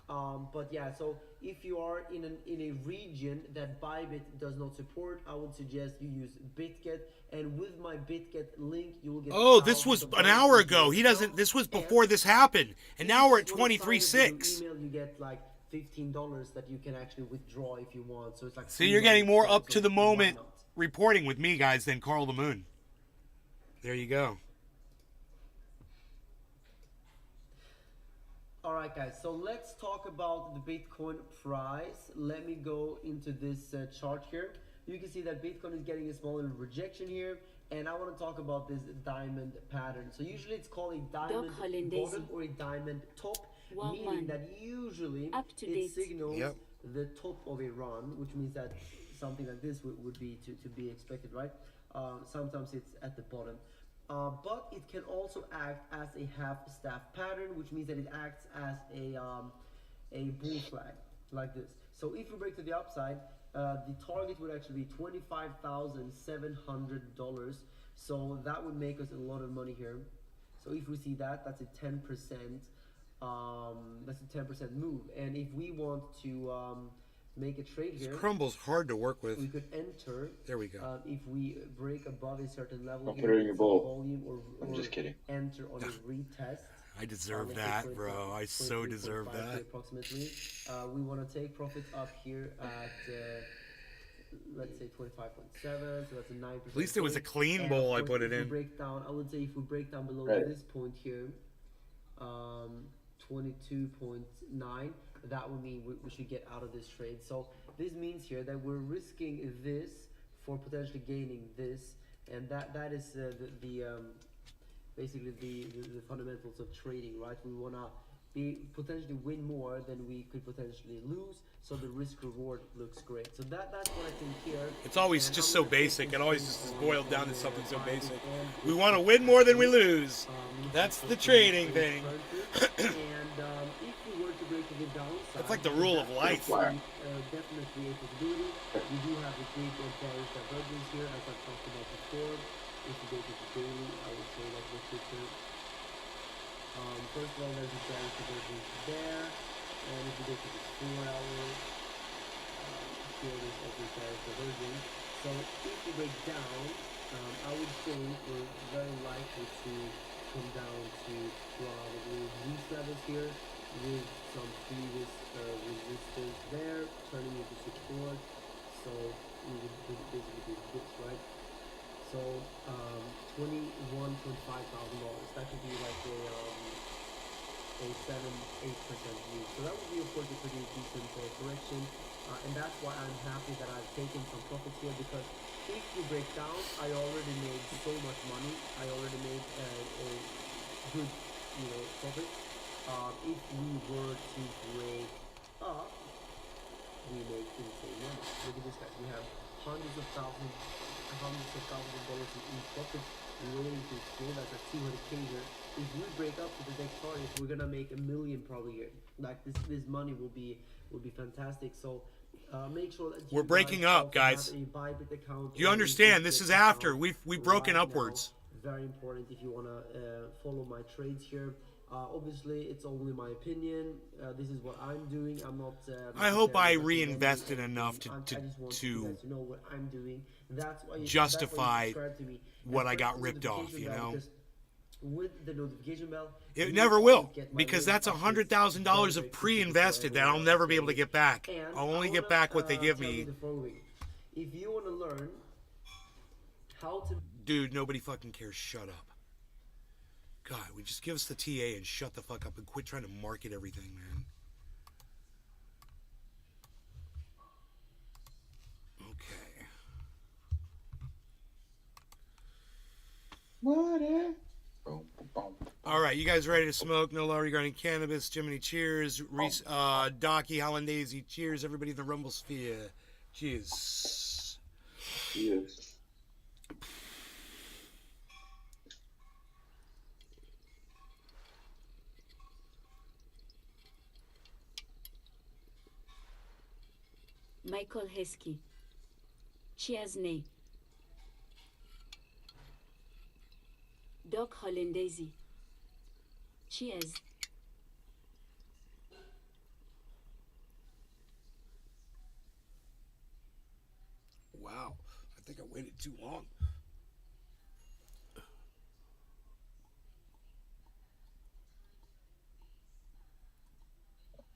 But yeah, so if you are in a region that Bybit does not support, I would suggest you use BitGet. And with my BitGet link, you will get. Oh, this was thousands of an hour dollars ago. in He doesn't. This was before this happened, and now we're at if you wanna sign up with 23.6. your email, you get like $15 that you can actually withdraw if you want. So it's like. So you're getting more up to the why moment not? reporting with me, guys, than Carl the Moon. There you go. All right, guys. So let's talk about the Bitcoin price. Let me go into this chart here. You can see that Bitcoin is getting a small little rejection here, and I want to talk about this diamond pattern. So usually it's called a diamond Hollandaise. bottom or a diamond top, Wow, meaning man. that usually Up to it date. signals Yep. the top of a run, which means that something like this would be to be expected, right? Sometimes it's at the bottom. But it can also act as a half staff pattern, which means that it acts as a bull flag like this. So if we break to the upside, the target would actually be $25,700. So that would make us a lot of money here. So if we see that, that's a 10%. That's a 10% move. And if we want to make a trade here, Crumble's hard to work with. we could enter. There we go. If we break above a certain level, I'll here, put it in your some bowl. volume or I'm just kidding. enter on a retest. I deserve let's say that, 25, bro. I so 23.5 deserve here that. approximately. We want to take profit up here at let's say 25.7, so that's a 9%. At least it was a gain. clean And bowl of I course, put if it we in. break down, I would say if we break down below Right. this point here, 22.9, that would mean we should get out of this trade. So this means here that we're risking this for potentially gaining this, and that is basically the fundamentals of trading, right? We wanna potentially win more than we could potentially lose, so the risk reward looks great. So that's what I think here. It's always And just I'm so gonna take basic. this It always trade just is on- boiled down on to the something so Bybit basic. and We want to win more than we lose. you That's can the put trading in thing. front of it. And if we were to break to the downside, That's like the rule of that life. would be, definitely a possibility. We do have the big and bearish divergence here, as I've talked about before. If we go to the daily, I would say that this picture. First of all, there's a bearish divergence there, and if we go to the 4-hour, here there's also bearish divergence. So if we break down, I would think we're very likely to come down to probably these levels here with some previous resistance there, turning into support. So we would basically do this, right? So $21,500. That could be like a 7-8% yield. So that would be of course a pretty decent correction, and that's why I'm happy that I've taken some profits here, because if you break down, I already made so much money. I already made a good, profit. If we were to break up, we make insane money. Look at this, guys. We have hundreds of thousands of dollars in profits waiting to scale. That's a 200K here. If we break up to the next target, we're gonna make $1 million probably here. Like this money will be fantastic. So make sure that We're breaking up, guys. have a Bybit account. You or understand? a This is Bitget after account we've broken right upwards. now. Very important if you wanna follow my trades here. Obviously, it's only my opinion. This is what I'm doing. I'm not. I hope I necessarily reinvested recommending enough anything. I just want you guys to know what I'm doing. That's why you justify subscribe to me. what And I got press the ripped off, notification you bell, know? because with the notification bell, It you never always will, get my because latest that's updates $100,000 very, of very quickly pre-invested before that I'll everyone never else. be able to get back. And I'll only I get wanna, back what they give tell you me. the following. If you want to learn how to Dude, nobody fucking cares. Shut up. God, we just give us the TA and shut the fuck up and quit trying to market everything, man. Okay. All right, you guys ready to smoke? No law regarding cannabis. Jiminy, cheers. Docky, Hollandaise, cheers. Everybody in the Rumble Sphere. Cheers. Yes. Michael Heskey. Cheers, nay. Doc Hollandaise. Cheers. Wow, I think I waited too long.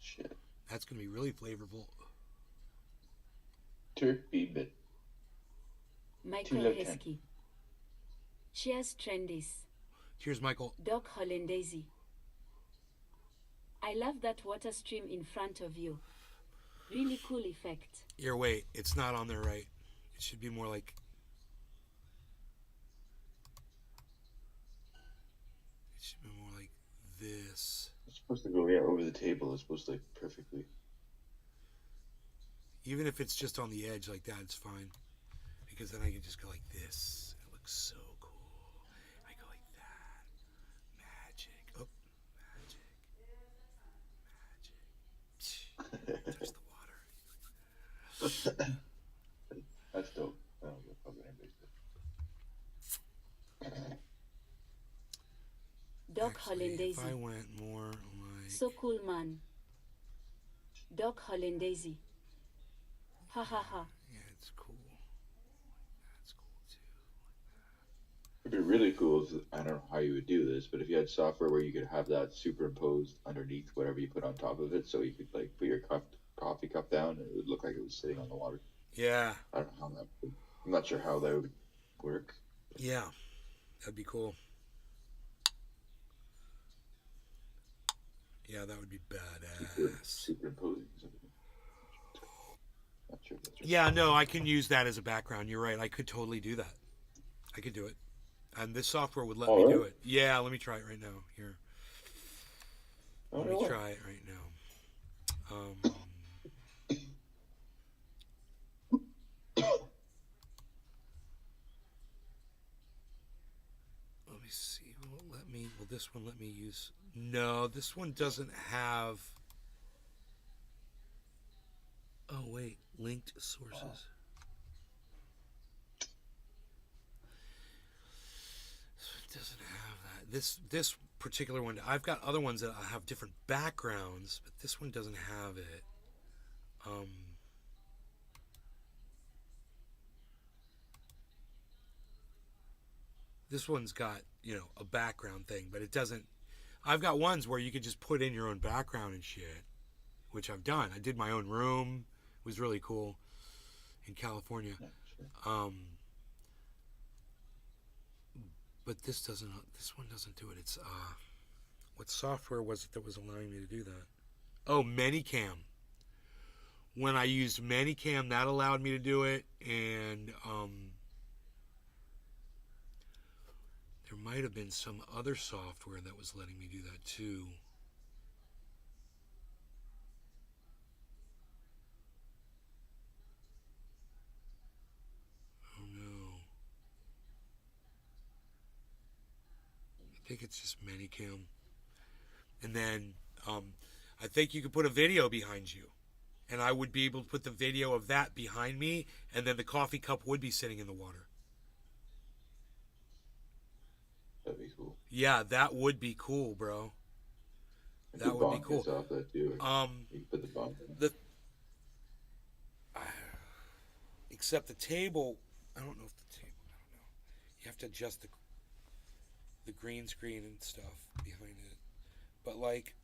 Shit. That's going to be really flavorful. Turkey bit. Michael 2 out of 10. Heskey. Cheers, Trendis. Cheers, Michael. Doc Hollandaise. I love that water stream in front of you. Really cool effect. Here, wait. It's not on there right. It should be more like... It should be more like this. It's supposed to go over the table. It's supposed to like perfectly. Even if it's just on the edge like that, it's fine. Because then I can just go like this. It looks so cool. I go like that. Magic. Oh, magic. Magic. Touch the water. That's dope. I don't give a fuck what anybody says. Doc Actually, Hollandaise. if I went more like... So cool, man. Doc Hollandaise. Ha ha ha. Yeah, it's cool. That's cool too. It'd be really cool if, I don't know how you would do this, but if you had software where you could have that superimposed underneath whatever you put on top of it, so you could like put your coffee cup down and it would look like it was sitting on the water. Yeah. I don't know how that would, I'm not sure how that would work. Yeah. That'd be cool. Yeah, that would be badass. Superimposing something. Not sure if that's right. Yeah, no, I can use that as a background. You're right. I could totally do that. I could do it. And this software would let me really? do it. Yeah, let me try it right now. Here. Oh, Let me really? try it right now. Let me see. Will this one let me use? No, this one doesn't have. Oh wait, linked sources. It doesn't have that. This particular one, I've got other ones that have different backgrounds, but this one doesn't have it. This one's got, a background thing, but it doesn't. I've got ones where you could just put in your own background and shit, which I've done. I did my own room. It was really cool. in California. Yeah, sure. But this doesn't. This one doesn't do it. It's what software was it that was allowing me to do that? Oh, Manycam. When I used Manycam, that allowed me to do it, and there might have been some other software that was letting me do that too. Oh no. I think it's just Manycam. And then I think you could put a video behind you. And I would be able to put the video of that behind me, and then the coffee cup would be sitting in the water. That'd be cool. Yeah, that would be cool, bro. You That could would be bonk cool. this off that too. You could put the bump in. The except the table, I don't know if the table. I don't know. You have to adjust the green screen and stuff behind it. But like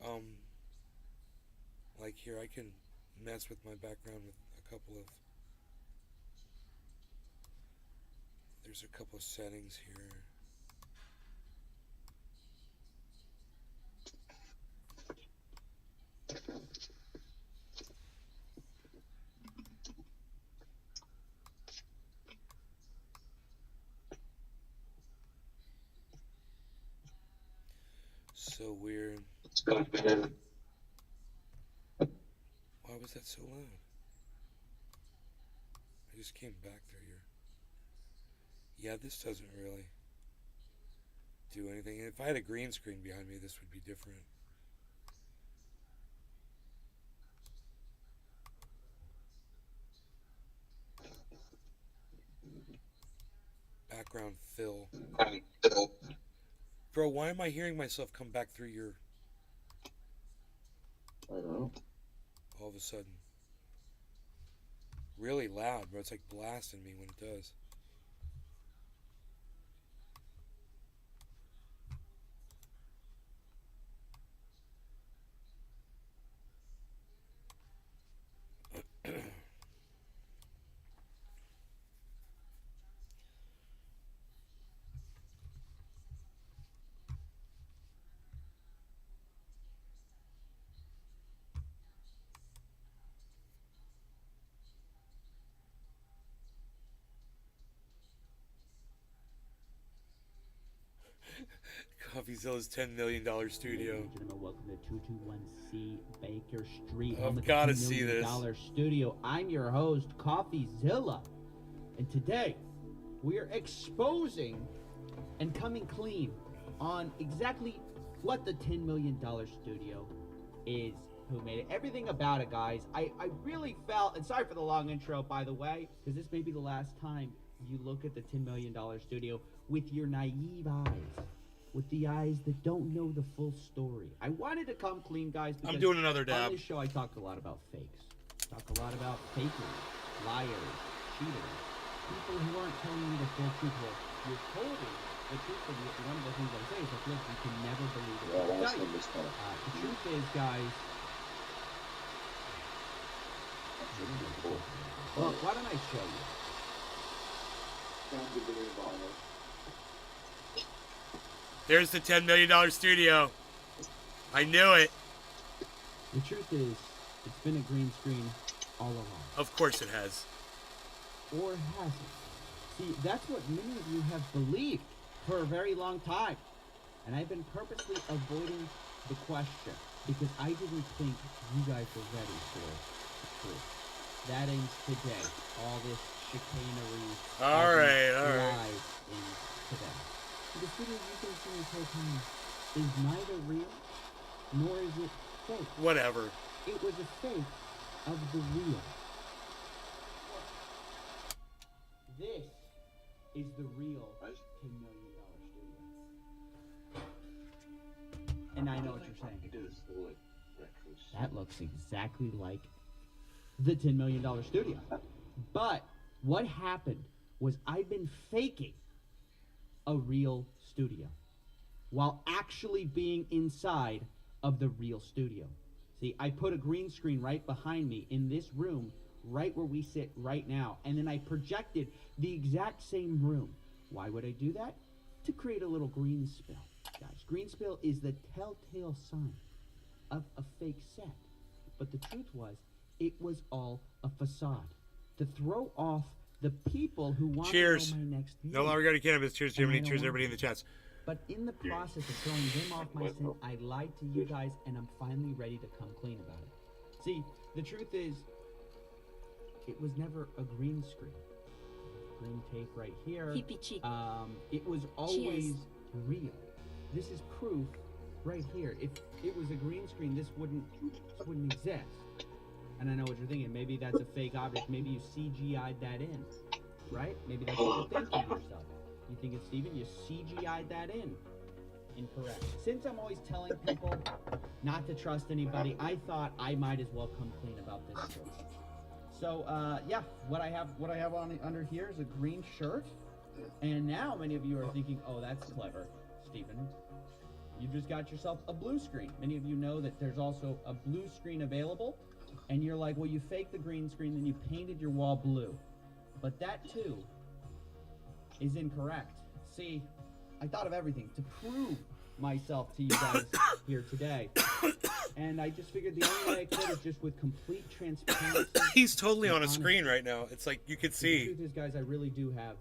here I can mess with my background with a couple of. There's a couple of settings here. So weird. Why was that so loud? I just came back through here. Yeah, this doesn't really do anything. If I had a green screen behind me, this would be different. Background fill. Bro, why am I hearing myself come back through your... I don't know. all of a sudden? Really loud, bro. It's like blasting me when it does. CoffeeZilla's $10 million studio. Ladies and gentlemen, welcome to 221C Baker Street. I've home of the gotta $10 see million this. studio. I'm your host, CoffeeZilla. And today, we are exposing and coming clean on exactly what the $10 million studio is, who made it, everything about it, guys. I really felt, and sorry for the long intro, by the way, because this may be the last time you look at the $10 million studio with your naive eyes. With the eyes that don't know the full story. I wanted to come clean, guys, because I'm doing another dab. on this show I talked a lot about fakes. Talk a lot about fakers, liars, cheaters, people who aren't telling you the full truth. Well, you're told the truth, and one of the things I say is like, look, you can never believe it. Yeah, last Tell you. one was kind of. The truth is, guys. Well, why don't I show you? There's the $10 million studio. I knew it. The truth is, it's been a green screen all along. Of course it has. Or hasn't. See, that's what many of you have believed for a very long time. And I've been purposely avoiding the question because I didn't think you guys were ready for the truth. That ends today. All this chicanery. All right. Lies in today. The video you've been seeing this whole time is neither real nor is it fake. Whatever. It was a fake of the real. This is the real $10 million studio. And I know what you're saying. That looks exactly like the $10 million studio. But what happened was I've been faking a real studio while actually being inside of the real studio. See, I put a green screen right behind me in this room right where we sit right now, and then I projected the exact same room. Why would I do that? To create a little green spill. Guys, green spill is the telltale sign of a fake set. But the truth was, it was all a facade to throw off the people who want to Cheers. know my next move. No longer got a cannabis. Cheers, And I Jiminy. don't Cheers, want everybody in to. the chats. But in the process of throwing them off my scent, I lied to you guys, and I'm finally ready to come clean about it. See, the truth is, it was never a green screen. Green tape right here. Hippie chic. It was always real. This is proof right here. If it was a green screen, this wouldn't exist. And I know what you're thinking. Maybe that's a fake object. Maybe you CGI'd that in, right? Maybe that's what you're thinking to yourself. You think it's Steven? You CGI'd that in. Incorrect. Since I'm always telling people not to trust anybody, I thought I might as well come clean about this too. So yeah, what I have on under here is a green shirt, and now many of you are thinking, oh, that's clever, Steven. You just got yourself a blue screen. Many of you know that there's also a blue screen available, and you're like, well, you faked the green screen, then you painted your wall blue. But that too is incorrect. See, I thought of everything to prove myself to you guys here today. And I just figured the only way I could is just with complete transparency. He's totally and on a honesty. screen right now. It's like you could The see. truth is, guys, I really do have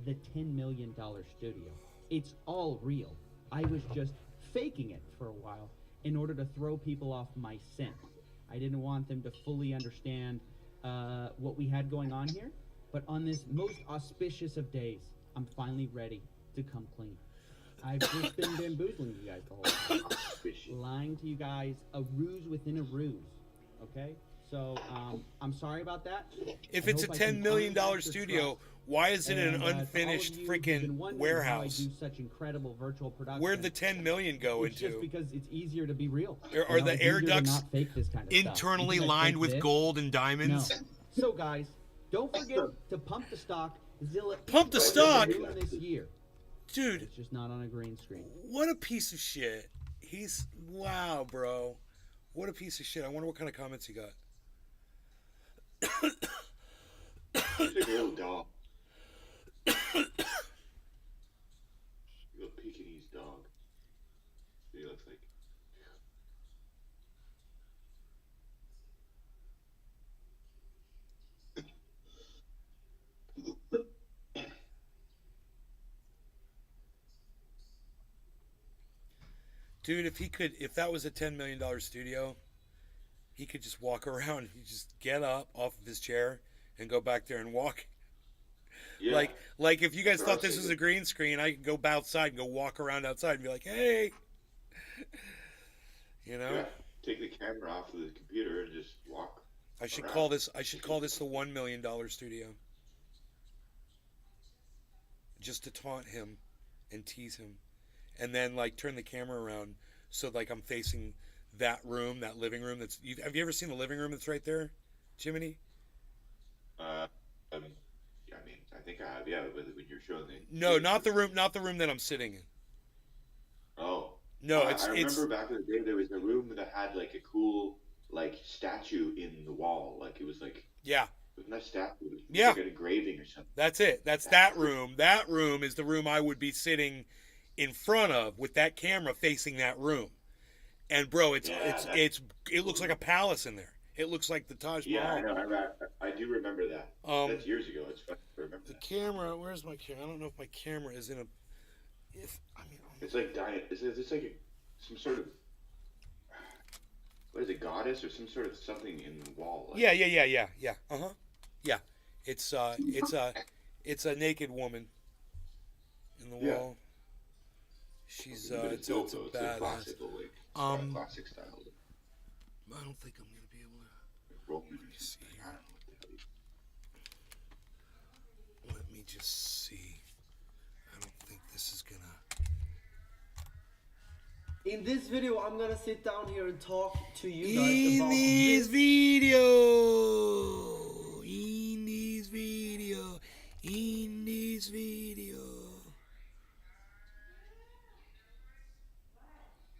the $10 million studio. It's all real. I was just faking it for a while in order to throw people off my scent. I didn't want them to fully understand what we had going on here. But on this most auspicious of days, I'm finally ready to come clean. I've just been bamboozling you guys the whole time. Lying to you guys, a ruse within a ruse. Okay? So, I'm sorry about that. If I it's a hope I can $10 million earn your studio, trust. why is it an And, to all of unfinished you who've been freaking wondering warehouse? How I do such incredible virtual production. Where'd the 10 million go It's just into? because it's easier to be real. Are the It's air easier to ducts not fake this kind of stuff. internally You think I lined fake with this? gold and diamonds? No. So guys, don't forget to pump the stock. Zilla Pump the is stock? new this year. Dude, It's just not on a green screen. what a piece of shit. Wow, bro. What a piece of shit. I wonder what kind of comments he got. He's like a little dog. A little Pekingese dog. He looks like. Dude, if that was a $10 million studio, he could just walk around. He just get up off of his chair and go back there and walk. Yeah. Like if you guys Sure, thought I'll this see was it. a green screen, I could go outside and go walk around outside and be like, hey. You know? Yeah. Take the camera off of the computer and just walk. I should around. call this the $1 million studio. Just to taunt him and tease him. And then like turn the camera around so like I'm facing that room, that living room have you ever seen the living room that's right there, Jiminy? Yeah, I mean, I think I have. Yeah, but when you're showing the. No, not the room that I'm sitting in. Oh. No, I it's remember back in the day there was a room that had like a cool like statue in the wall. Like it was like yeah. wasn't that statue? It was Yeah. like an engraving or something. That's it. That's that room. That room is the room I would be sitting in front of with that camera facing that room. And bro, it looks like a palace in there. It looks like the Taj Mahal. Yeah, I know. I do remember that. That's years ago. It's fun to remember The that. camera, where's my camera? I don't know if my camera is in a. It's like it's like some sort of what is it, goddess or some sort of something in the wall. Like, Yeah. Yeah. It's a naked woman in the Yeah. wall. She's but it's dope, a though. It's badass. classical, like classic style. I don't think I'm gonna be able to. Roman. See. I don't know what the hell Let me just see. I don't think this is gonna. In this video, I'm gonna sit down here and talk to you guys In about this video.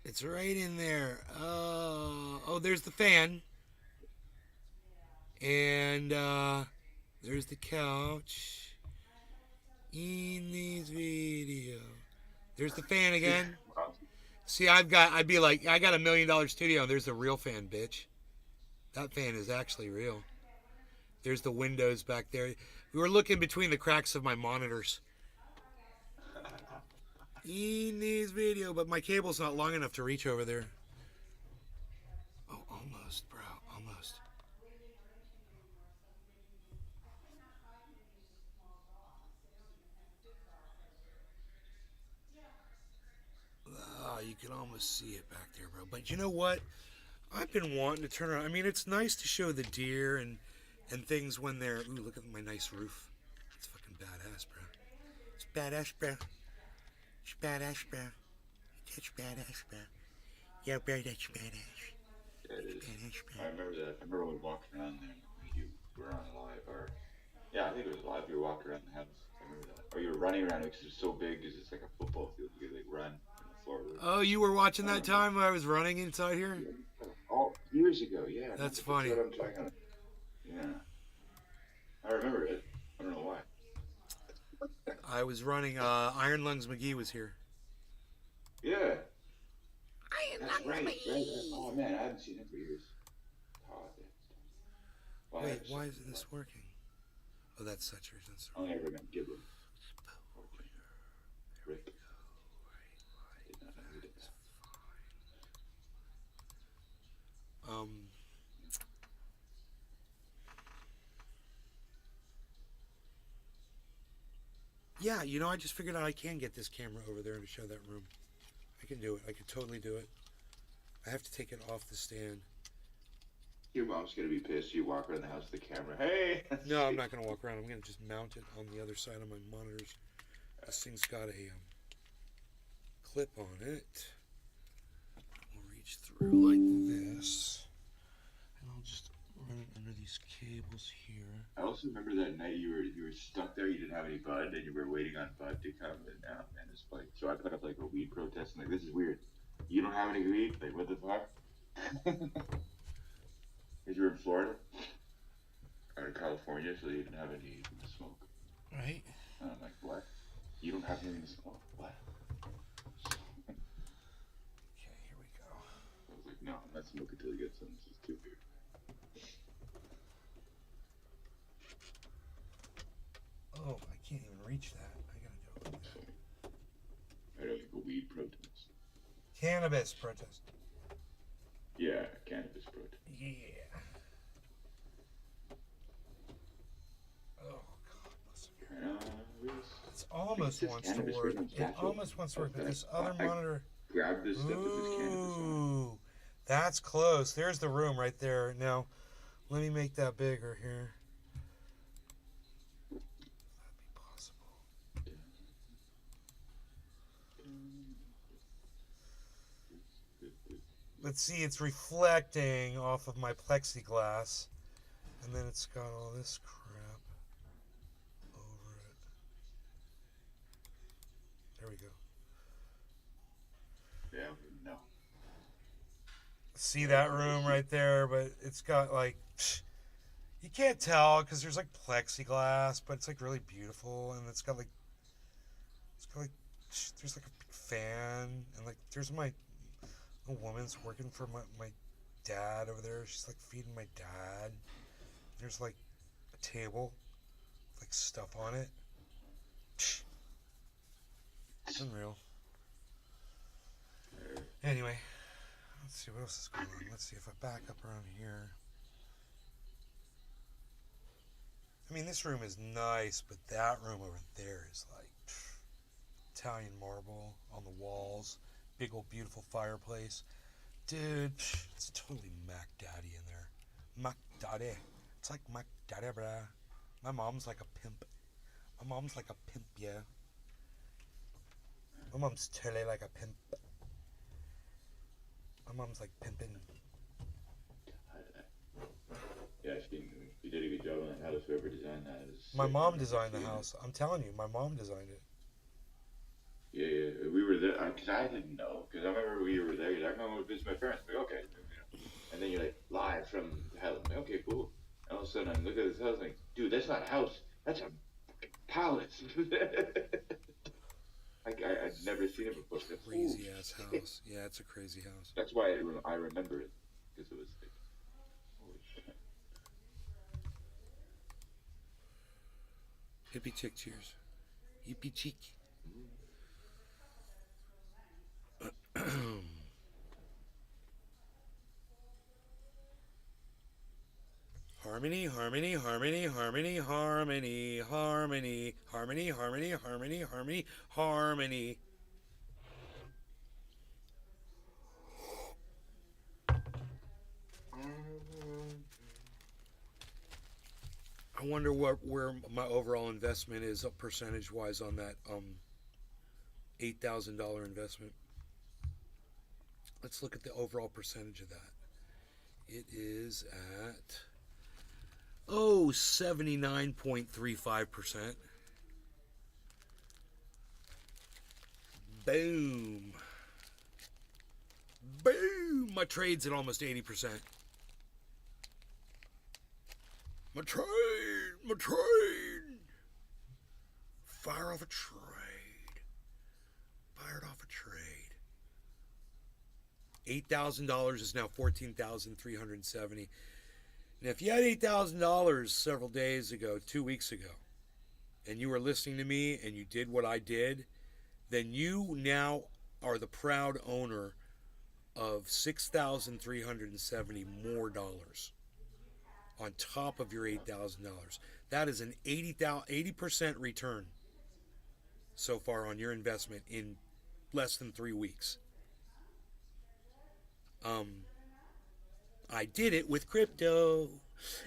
It's right in there. Oh, there's the fan. And there's the couch. In this video. There's the fan again. See, I got a $1 million studio, and there's the real fan, bitch. That fan is actually real. There's the windows back there. We were looking between the cracks of my monitors. In this video, but my cable's not long enough to reach over there. Oh, almost, bro. Almost. Oh, you can almost see it back there, bro. But you know what? I've been wanting to turn around. I mean, it's nice to show the deer and things when they're... Ooh, look at my nice roof. It's fucking badass, bro. It's badass, bro. It's badass, bro. It's badass, bro. Yeah, bro, that's badass. Yeah, it is. Badass, bro. I remember that. I remember when we walked around there. You were on live, or yeah, I think it was live. You walked around the house. I remember that. Or you were running around it because it's so big. Because it's like a football field. You could like run in the floor. Oh, you were watching that time when I was running inside here? Oh, years ago, yeah. That's funny. That's what I'm talking about. Yeah. I remember it. I don't know why. I was running. Iron Lungs McGee was here. Yeah. Iron That's Lungs right. McGee. Right. Oh man, I haven't seen him for years. Oh, well, Wait, why isn't this working? Oh, that's such a reason. I only ever met Gibbon. Rick. Did not know who did that. Yeah, you know, I just figured out I can get this camera over there to show that room. I can do it. I can totally do it. I have to take it off the stand. Your mom's gonna be pissed. You walk around the house with the camera. Hey. No, I'm not going to walk around. I'm going to just mount it on the other side of my monitors. This thing's got a clip on it. We'll reach through like this. And I'll just run it under these cables here. I also remember that night you were stuck there. You didn't have any bud, and you were waiting on bud to come. And man, it's like so. I put up like a weed protest, and like this is weird. You don't have any weed? Like what the fuck? Because you were in Florida or in California, so you didn't have any to smoke. Right? And I'm like, what? You don't have anything to smoke? What? Okay, here we go. I was like, no, I'm not smoking until you get some. This is too weird. Oh, I can't even reach that. I gotta do it like that. I had like a weed protest. Cannabis protest. Yeah, cannabis protest. Yeah. Oh, God bless him. It's almost wants to work. It almost wants to work, but this other monitor... Grab this stuff with this cannabis on. Ooh, that's close. There's the room right there. Now, let me make that bigger here. Would that be possible? Let's see, it's reflecting off of my plexiglass, and then it's got all this crap over it. There we go. Yeah, no. See that room right there, but it's got like, you can't tell because there's like plexiglass, but it's like really beautiful, and it's got like there's like a big fan, and like there's a woman's working for my dad over there. She's like feeding my dad. There's like a table with like stuff on it. It's unreal. Anyway, let's see what else is going on. Let's see if I back up around here. I mean, this room is nice, but that room over there is like Italian marble on the walls. Big old beautiful fireplace. Dude, it's totally Mac Daddy in there. Mac Daddy. It's like Mac Daddy, bruh. My mom's like a pimp. My mom's like a pimp, yeah. My mom's totally like a pimp. My mom's like pimping. Yeah, she did a good job on that house. Whoever designed that is. My mom designed the house. I'm telling you, my mom designed it. Yeah, we were there because I didn't know. Because I remember we were there. You're like, "I'm going to visit my parents." I'm like, okay, and then you're like, live from hell. I'm like, okay, cool. And all of a sudden, I'm looking at this house, like, dude, that's not a house. That's a palace. I'd never seen it before. Like, Crazy ass house. Yeah, it's a crazy house. that's why I remember it, because it was like, holy shit. Hippie chick cheers. Hippie cheek. Harmony, harmony, harmony, harmony, harmony, harmony, harmony, harmony, harmony, harmony, harmony. I wonder where my overall investment is percentage wise on that $8,000 investment. Let's look at the overall percentage of that. It is at 79.35%. Boom. Boom. My trade's at almost 80%. My trade. Fire off a trade. Fired off a trade. $8,000 is now $14,370. And if you had $8,000 several days ago, 2 weeks ago, and you were listening to me and you did what I did, then you now are the proud owner of $6,370 more dollars on top of your $8,000. That is an 80% return so far on your investment in less than 3 weeks. I did it with crypto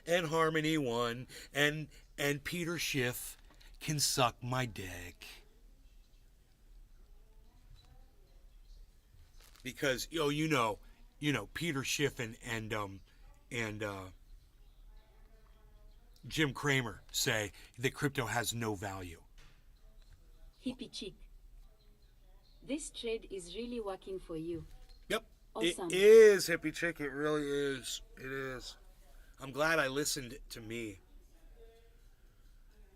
and Harmony One and Peter Schiff can suck my dick. Because you know Peter Schiff and Jim Cramer say that crypto has no value. Hippie chick. This trade is really working for you. Yep. Awesome. It is, hippie chick. It really is. It is. I'm glad I listened to me.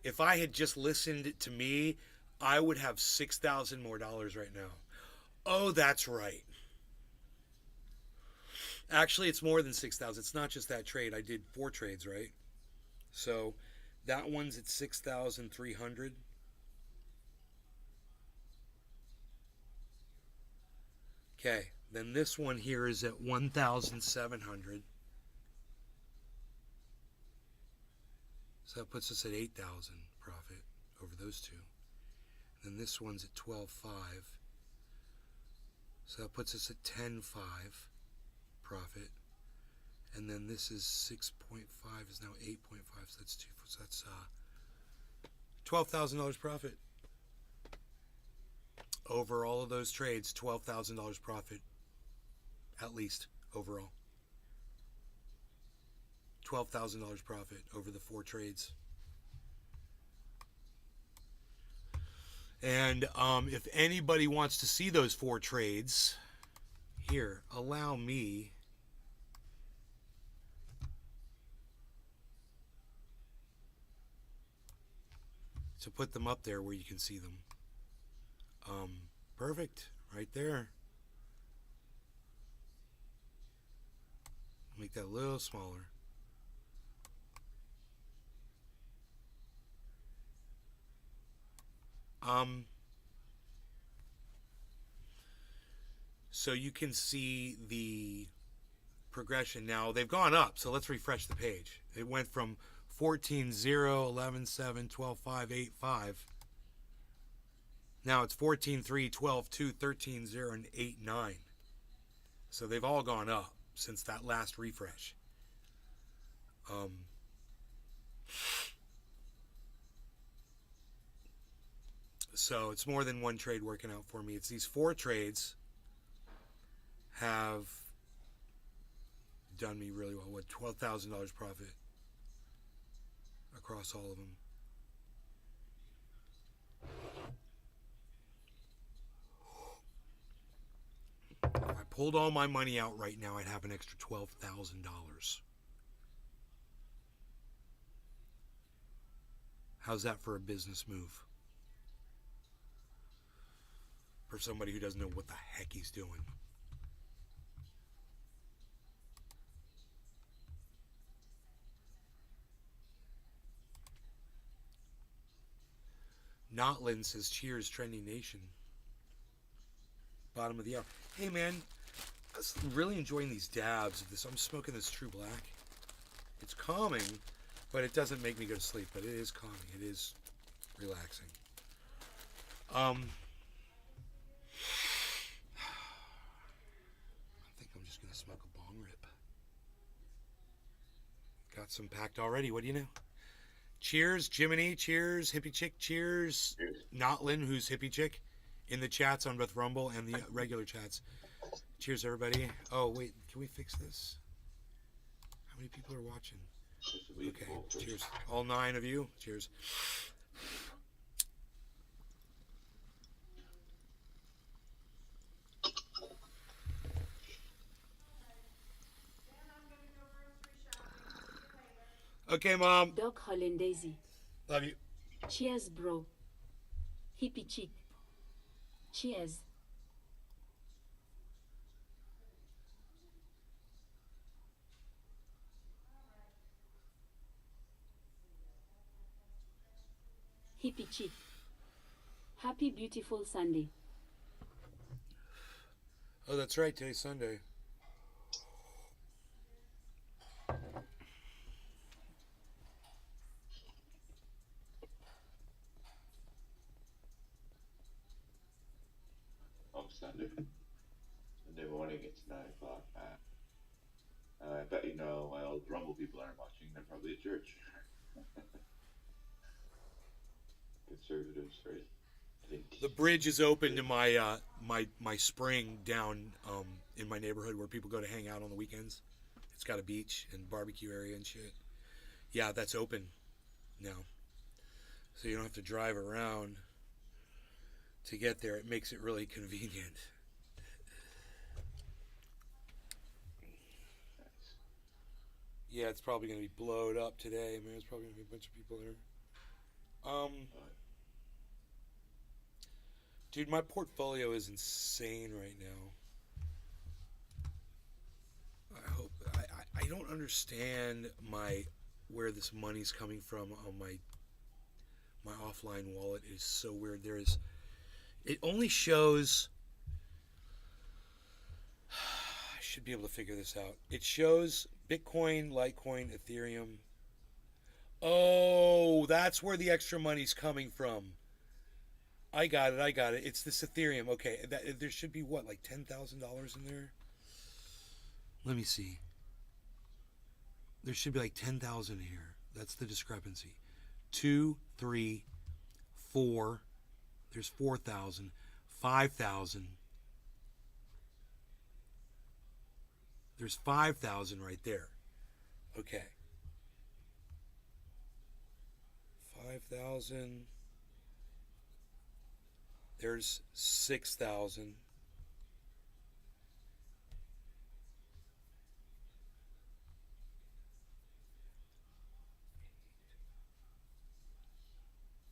If I had just listened to me, I would have $6,000 more right now. Oh, that's right. Actually, it's more than 6,000. It's not just that trade. I did 4 trades, right? So that one's at 6,300. Okay, then this one here is at 1,700. So that puts us at 8,000 profit over those two. Then this one's at 12.5. So that puts us at 10.5 profit. And then this is 6.5 is now 8.5. So that's two. So that's $12,000 profit over all of those trades. $12,000 profit, at least overall. $12,000 profit over the 4 trades. And if anybody wants to see those 4 trades, here, allow me to put them up there where you can see them. Perfect, right there. Make that a little smaller. So you can see the progression. Now they've gone up, so let's refresh the page. It went from 14, 0, 11, 7, 12, 5, 8, 5. Now it's 14, 3, 12, 2, 13, 0, and 8, 9. So they've all gone up since that last refresh. So it's more than one trade working out for me. It's these 4 trades have done me really well. What, $12,000 profit across all of them. If I pulled all my money out right now, I'd have an extra $12,000. How's that for a business move? For somebody who doesn't know what the heck he's doing. Notlin says, cheers, Trending Nation. Bottom of the hour. Hey, man, I'm really enjoying these dabs of this. I'm smoking this True Black. It's calming, but it doesn't make me go to sleep. But it is calming. It is relaxing. I think I'm just going to smoke a bong rip. Got some packed already. What do you know? Cheers, Jiminy. Cheers, Hippie Chick. Cheers, Notlin, who's Hippie Chick, in the chats on both Rumble and the regular chats. Cheers, everybody. Oh, wait. Can we fix this? How many people are watching? Okay. Cheers. All 9 of you. Cheers. Okay, Mom. Doc Hollandaise. Love you. Cheers, bro. Hippie chick. Cheers. Hippie chick. Happy beautiful Sunday. Oh, that's right. Today's Sunday. Oh, Sunday morning, it's 9 o'clock. I bet you know my old Rumble people aren't watching. They're probably at church. Conservatives, right? I think The bridge is open to my my spring down in my neighborhood where people go to hang out on the weekends. It's got a beach and barbecue area and shit. Yeah, that's open now. So you don't have to drive around to get there. It makes it really convenient. nice. Yeah, it's probably going to be blowed up today. Man, there's probably going to be a bunch of people there. Dude, my portfolio is insane right now. I don't understand where this money's coming from on my offline wallet. It is so weird. It only shows. I should be able to figure this out. It shows Bitcoin, Litecoin, Ethereum. Oh, that's where the extra money's coming from. I got it. It's this Ethereum. Okay, there should be what, like $10,000 in there? Let me see. There should be like 10,000 here. That's the discrepancy. 2, 3, 4. There's 4,000, 5,000. There's 5,000 right there. Okay. 5,000. There's 6,000.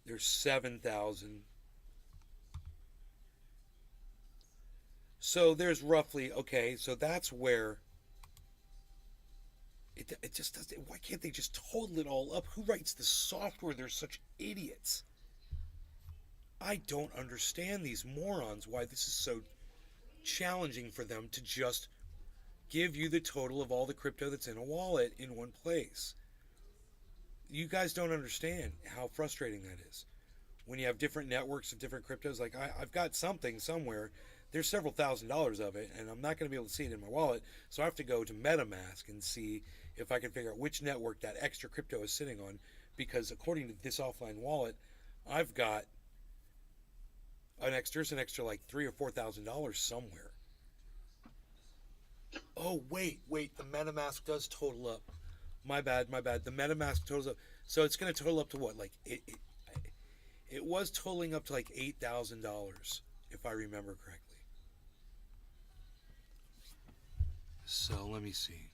There's 7,000. So there's roughly, okay, so that's where it just doesn't. Why can't they just total it all up? Who writes the software? They're such idiots. I don't understand these morons, why this is so challenging for them to just give you the total of all the crypto that's in a wallet in one place. You guys don't understand how frustrating that is. When you have different networks of different cryptos, like I've got something somewhere, there's several $1,000s of it, and I'm not going to be able to see it in my wallet, so I have to go to MetaMask and see if I can figure out which network that extra crypto is sitting on, because according to this offline wallet, I've got there's an extra like $3,000 or $4,000 somewhere. Oh, wait, the MetaMask does total up. My bad. The MetaMask totals up. So it's going to total up to what? Like, it was totaling up to like $8,000, if I remember correctly. So let me see.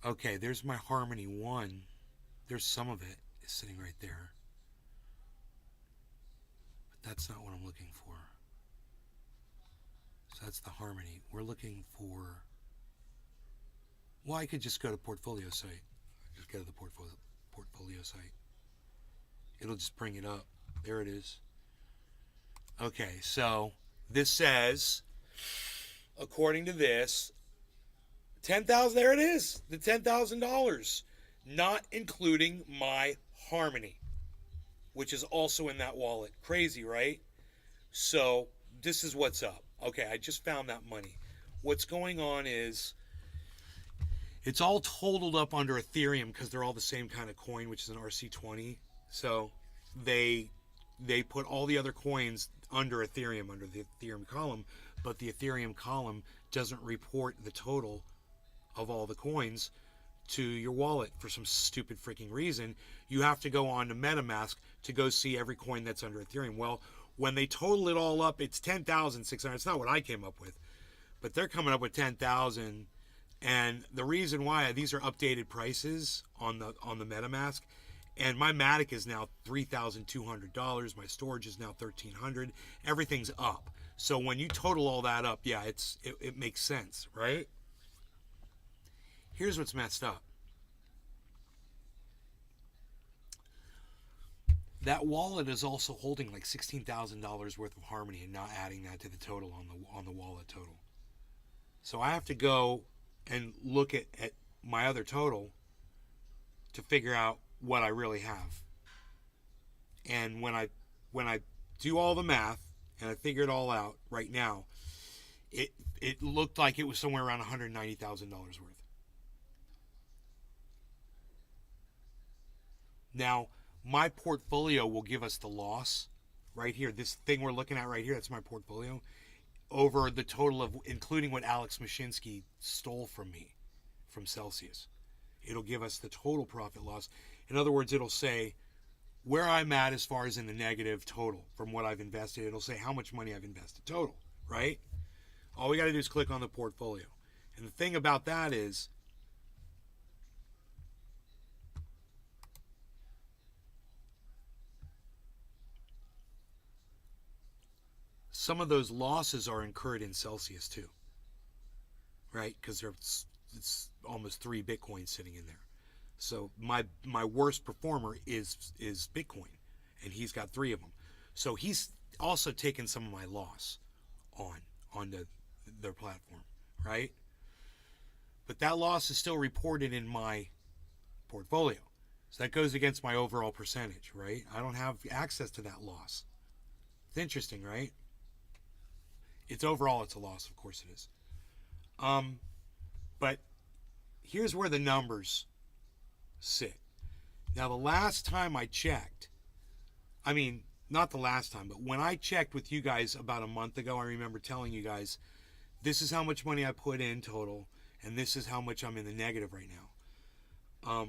Okay, there's my Harmony 1. There's some of it is sitting right there. But that's not what I'm looking for. So that's the Harmony. We're looking for... Well, I could just go to portfolio site. Just go to the portfolio site. It'll just bring it up. There it is. Okay, so this says, according to this, 10,000. There it is. The $10,000, not including my Harmony, which is also in that wallet. Crazy, right? So this is what's up. Okay, I just found that money. What's going on is it's all totaled up under Ethereum because they're all the same kind of coin, which is an RC20. So they put all the other coins under Ethereum, under the Ethereum column, but the Ethereum column doesn't report the total of all the coins to your wallet for some stupid freaking reason. You have to go on to MetaMask to go see every coin that's under Ethereum. Well, when they total it all up, it's 10,600. It's not what I came up with, but they're coming up with 10,000. And the reason why, these are updated prices on the MetaMask, and my Matic is now $3,200. My storage is now $1,300. Everything's up. So when you total all that up, yeah, it makes sense, right? Here's what's messed up. That wallet is also holding like $16,000 worth of Harmony and not adding that to the total on the wallet total. So I have to go and look at my other total to figure out what I really have. And when I do all the math and I figure it all out right now, it looked like it was somewhere around $190,000 worth. Now, my portfolio will give us the loss right here. This thing we're looking at right here, that's my portfolio, over the total of, including what Alex Mashinsky stole from me, from Celsius. It'll give us the total profit loss. In other words, it'll say where I'm at as far as in the negative total from what I've invested. It'll say how much money I've invested total, right? All we got to do is click on the portfolio. And the thing about that is, some of those losses are incurred in Celsius too, right? Because it's almost 3 Bitcoin sitting in there. So my worst performer is Bitcoin, and he's got 3 of them. So he's also taken some of my loss on their platform, right? But that loss is still reported in my portfolio. So that goes against my overall percentage, right? I don't have access to that loss. It's interesting, right? It's overall, it's a loss, of course it is. But here's where the numbers sit. Now, the last time I checked, I mean, not the last time, but when I checked with you guys about a month ago, I remember telling you guys, this is how much money I put in total, and this is how much I'm in the negative right now.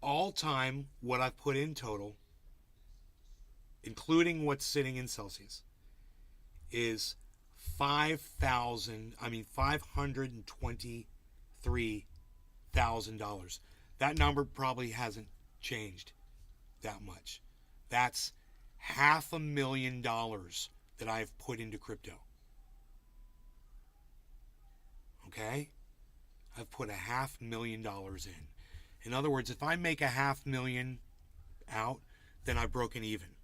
All time, what I've put in total, including what's sitting in Celsius, is $523,000. That number probably hasn't changed that much. That's $500,000 that I've put into crypto. Okay? I've put $500,000 in. In other words, if I make $500,000 out, then I've broken even.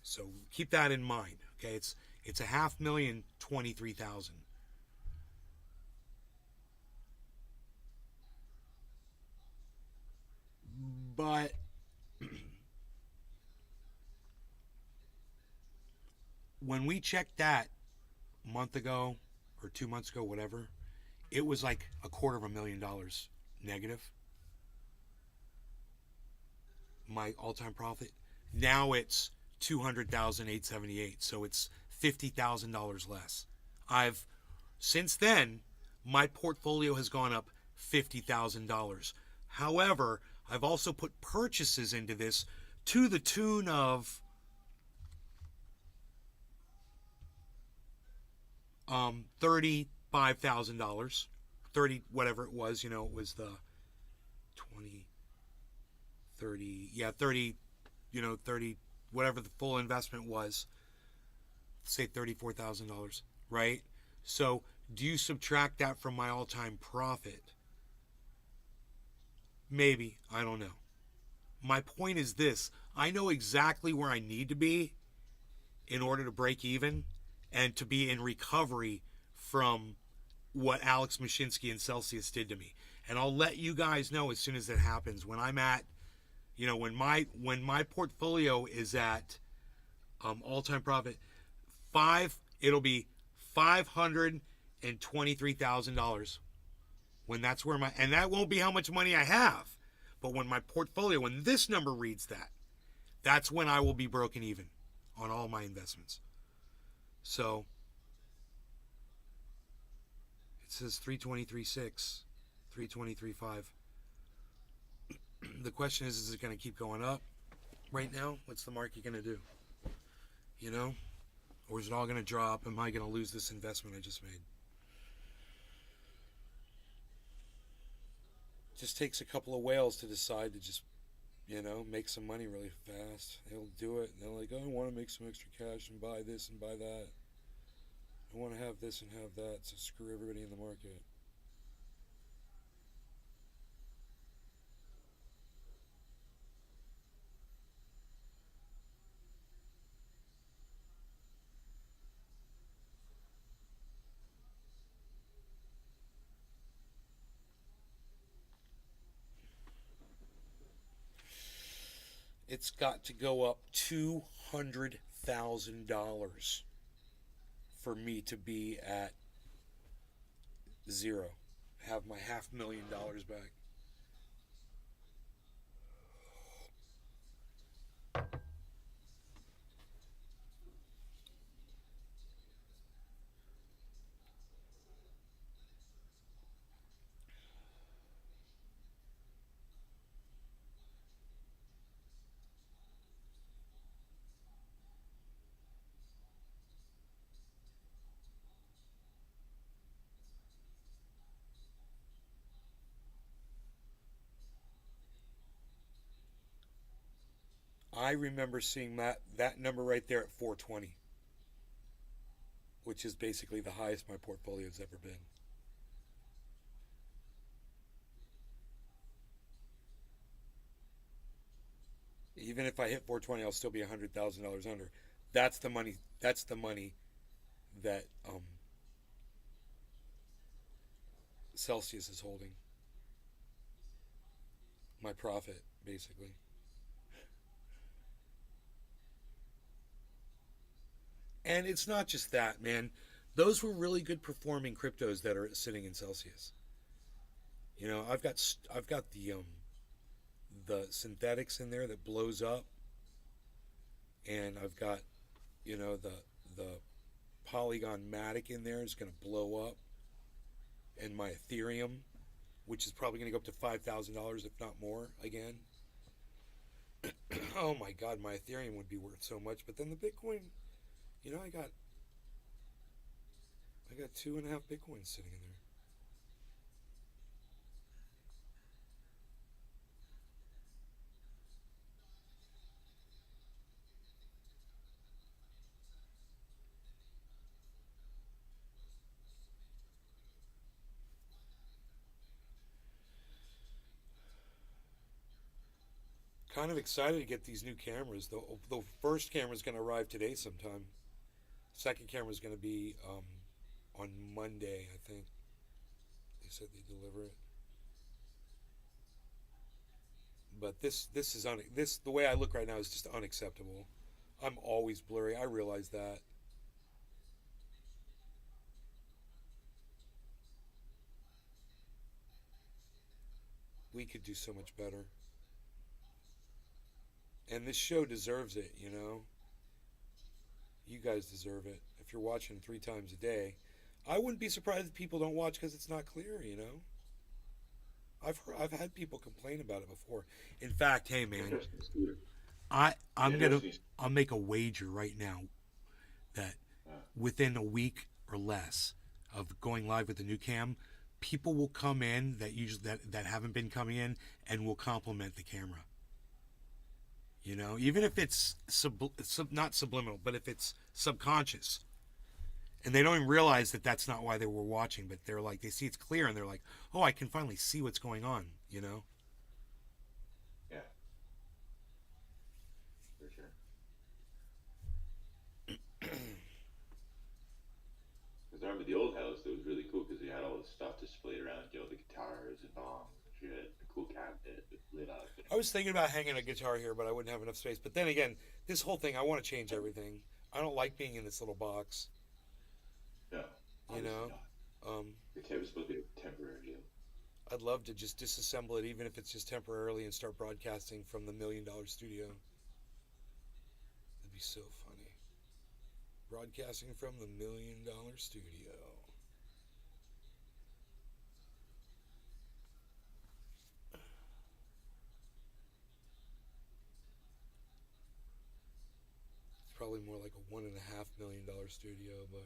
So keep that in mind. Okay, it's $500,023,000. But when we checked that a month ago or 2 months ago, whatever, it was like $250,000 negative. My all-time profit. Now it's $200,878, so it's $50,000 less. Since then, my portfolio has gone up $50,000. However, I've also put purchases into this to the tune of $35,000, 30, whatever it was, it was the 20, 30, yeah, 30, 30, whatever the full investment was, say $34,000, right? So do you subtract that from my all-time profit? Maybe. I don't know. My point is this: I know exactly where I need to be in order to break even and to be in recovery from what Alex Mashinsky and Celsius did to me. And I'll let you guys know as soon as it happens. When I'm at, when my portfolio is at all-time profit, it'll be $523,000. When that's where and that won't be how much money I have, but when my portfolio, when this number reads that, that's when I will be broken even on all my investments. So it says 323.6, 323.5. The question is it going to keep going up right now? What's the market going to do? Or is it all going to drop? Am I going to lose this investment I just made? Just takes a couple of whales to decide to just, make some money really fast. They'll do it. And they're like, oh, I want to make some extra cash and buy this and buy that. I want to have this and have that. So screw everybody in the market. It's got to go up $200,000 for me to be at zero, have my $500,000 back. I remember seeing that number right there at 420, which is basically the highest my portfolio's ever been. Even if I hit 420, I'll still be $100,000 under. That's the money. That's the money that Celsius is holding. My profit, basically. And it's not just that, man. Those were really good performing cryptos that are sitting in Celsius. I've got the synthetics in there that blows up, and I've got the Polygon Matic in there is going to blow up, and my Ethereum, which is probably going to go up to $5,000 if not more again. Oh my God, my Ethereum would be worth so much, but then the Bitcoin. I got 2.5 Bitcoins sitting in there. Kind of excited to get these new cameras. The first camera is going to arrive today sometime. Second camera is going to be on Monday, I think. They said they deliver it. But this is the way I look right now is just unacceptable. I'm always blurry. I realize that. We could do so much better. And this show deserves it, You guys deserve it. If you're watching 3 times a day, I wouldn't be surprised if people don't watch because it's not clear, I've had people complain about it before. In fact, hey man, I'll make a wager right now that within a week or less of going live with the new cam, people will come in that usually that haven't been coming in and will compliment the camera. You know, even if it's not subliminal, but if it's subconscious, and they don't even realize that that's not why they were watching, but they're like, they see it's clear and they're like, oh, I can finally see what's going on. You know. Yeah, for sure. Because I remember the old house, that was really cool because they had all this stuff displayed around, you know, the guitars and bongs and shit, the cool cabinet that lit up. I was thinking about hanging a guitar here, but I wouldn't have enough space. But then again, this whole thing, I want to change everything. I don't like being in this little box. No, You obviously know, not. um, The tent was supposed to be a temporary deal. I'd love to just disassemble it, even if it's just temporarily, and start broadcasting from the $1 million studio. That'd be so funny. Broadcasting from the $1 million studio. It's probably more like a $1.5 million studio, but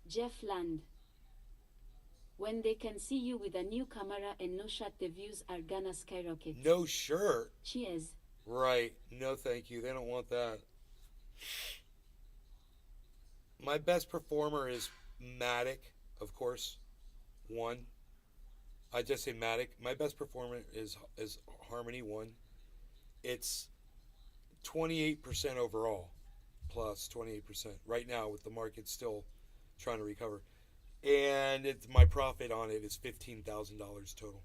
Jeff Land. When they can see you with a new camera and no shot, the views are gonna skyrocket. no shirt. Cheers. Right. No, thank you. They don't want that. My best performer is Matic, of course. One. I just say Matic. My best performer is Harmony One. It's 28% overall, plus 28% right now with the market still trying to recover, and it's my profit on it is $15,000 total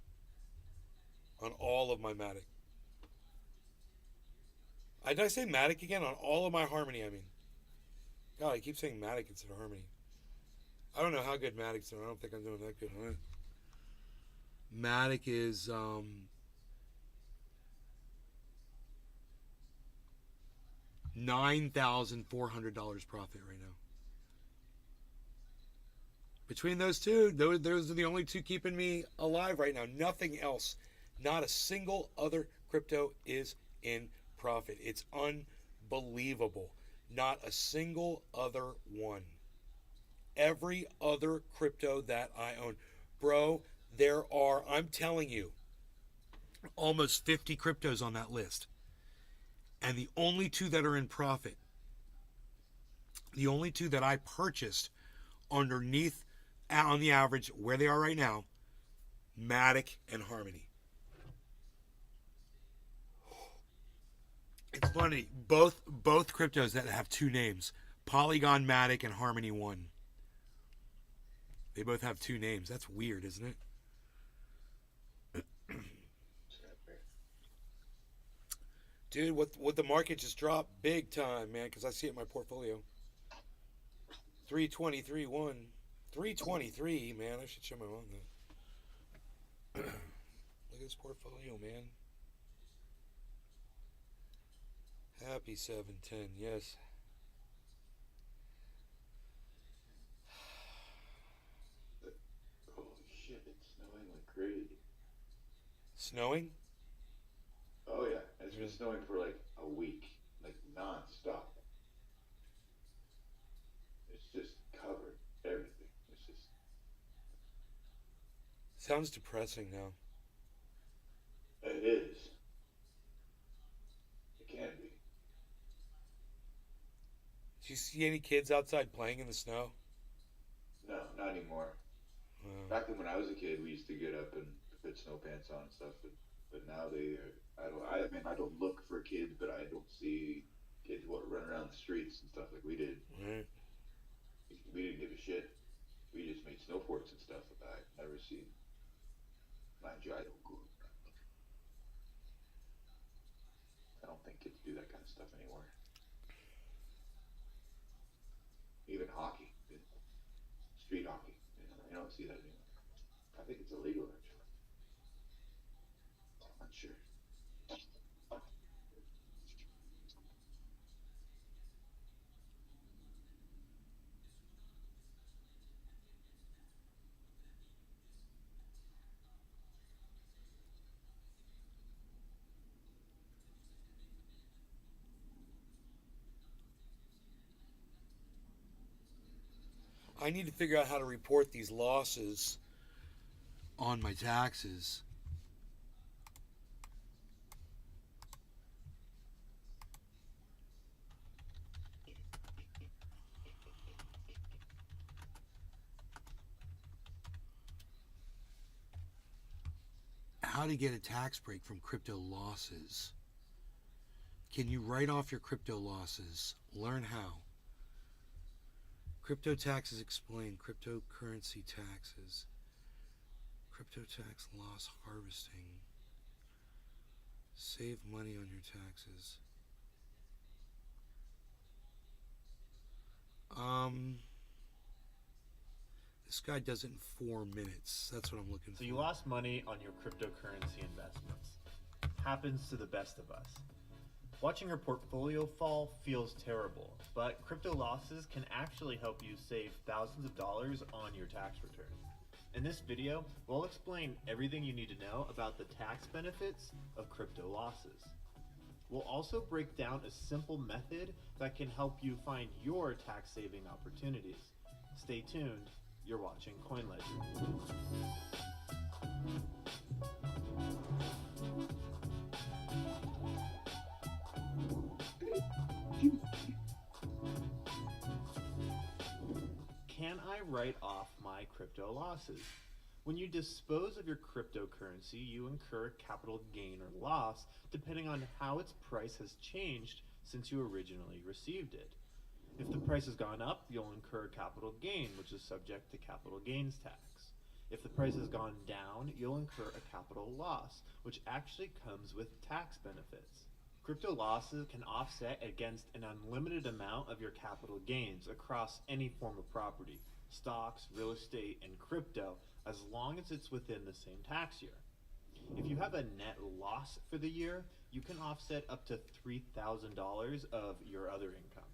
on all of my Matic. Did I say Matic again? On all of my Harmony, I mean. God, I keep saying Matic instead of Harmony. I don't know how good Matic's doing. I don't think I'm doing that good on it. Matic is $9,400 profit right now. Between those two, those are the only two keeping me alive right now. Nothing else. Not a single other crypto is in profit. It's unbelievable. Not a single other one. Every other crypto that I own. Bro, there are, I'm telling you, almost 50 cryptos on that list. And the only two that are in profit, the only two that I purchased underneath, on the average, where they are right now, Matic and Harmony. It's funny, both cryptos that have two names, Polygon Matic and Harmony One. They both have two names. That's weird, isn't it? Dude, what the market just dropped big time, man, because I see it in my portfolio. 323 1. 323, man. I should show my mom that. Look at this portfolio, man. Happy 710, yes. Holy shit, it's snowing like crazy. Snowing? Oh yeah, it's been snowing for like a week, like non-stop. It's just covered everything. It's just Sounds depressing now. it is. It can be. Do you see any kids outside playing in the snow? No, not anymore. Back then when I was a kid, we used to get up and put snow pants on and stuff. But now they are. I mean, I don't look for kids, but I don't see kids run around the streets and stuff like we did. Right. We didn't give a shit. We just made snow forts and stuff. But I've never seen. Mind you, I don't go. I don't think kids do that kind of stuff anymore. Even hockey, street hockey. You don't see that anymore. I think it's illegal actually. I'm not sure. I need to figure out how to report these losses on my taxes. How to get a tax break from crypto losses. Can you write off your crypto losses? Learn how. Crypto taxes explained. Cryptocurrency taxes. Crypto tax loss harvesting. Save money on your taxes. This guy does it in 4 minutes. That's what I'm looking for. So you lost money on your cryptocurrency investments. Happens to the best of us. Watching your portfolio fall feels terrible, but crypto losses can actually help you save thousands of dollars on your tax return. In this video, we'll explain everything you need to know about the tax benefits of crypto losses. We'll also break down a simple method that can help you find your tax saving opportunities. Stay tuned, you're watching CoinLedger. Can I write off my crypto losses? When you dispose of your cryptocurrency, you incur capital gain or loss depending on how its price has changed since you originally received it. If the price has gone up, you'll incur capital gain, which is subject to capital gains tax. If the price has gone down, you'll incur a capital loss, which actually comes with tax benefits. Crypto losses can offset against an unlimited amount of your capital gains across any form of property, stocks, real estate, and crypto, as long as it's within the same tax year. If you have a net loss for the year, you can offset up to $3,000 of your other income.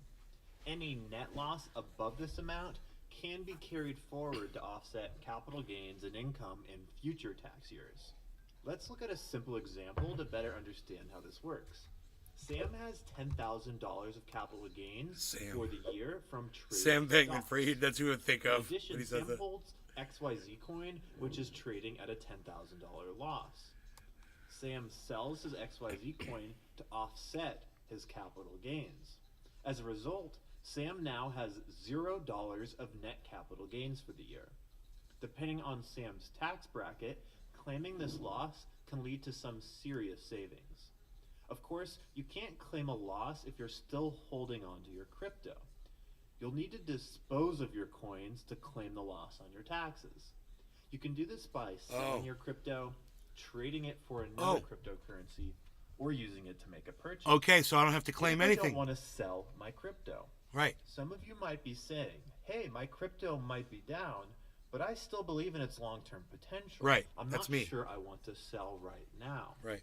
Any net loss above this amount can be carried forward to offset capital gains and income in future tax years. Let's look at a simple example to better understand how this works. Sam has $10,000 of capital gains for the year from trading Sam stocks. Bankman-Fried, that's who I think In of when addition, he says Sam that. holds XYZ coin, which is trading at a $10,000 loss. Sam sells his XYZ coin to offset his capital gains. As a result, Sam now has $0 of net capital gains for the year. Depending on Sam's tax bracket, claiming this loss can lead to some serious savings. Of course, you can't claim a loss if you're still holding on to your crypto. You'll need to dispose of your coins to claim the loss on your taxes. You can do this by selling your crypto, trading it for another cryptocurrency, or using it to make a purchase. Okay, so I don't have to claim I anything. don't want to sell my crypto. Right. Some of you might be saying, hey, my crypto might be down, but I still believe in its long-term potential. Right, I'm that's not me. sure I want to sell right now. Right.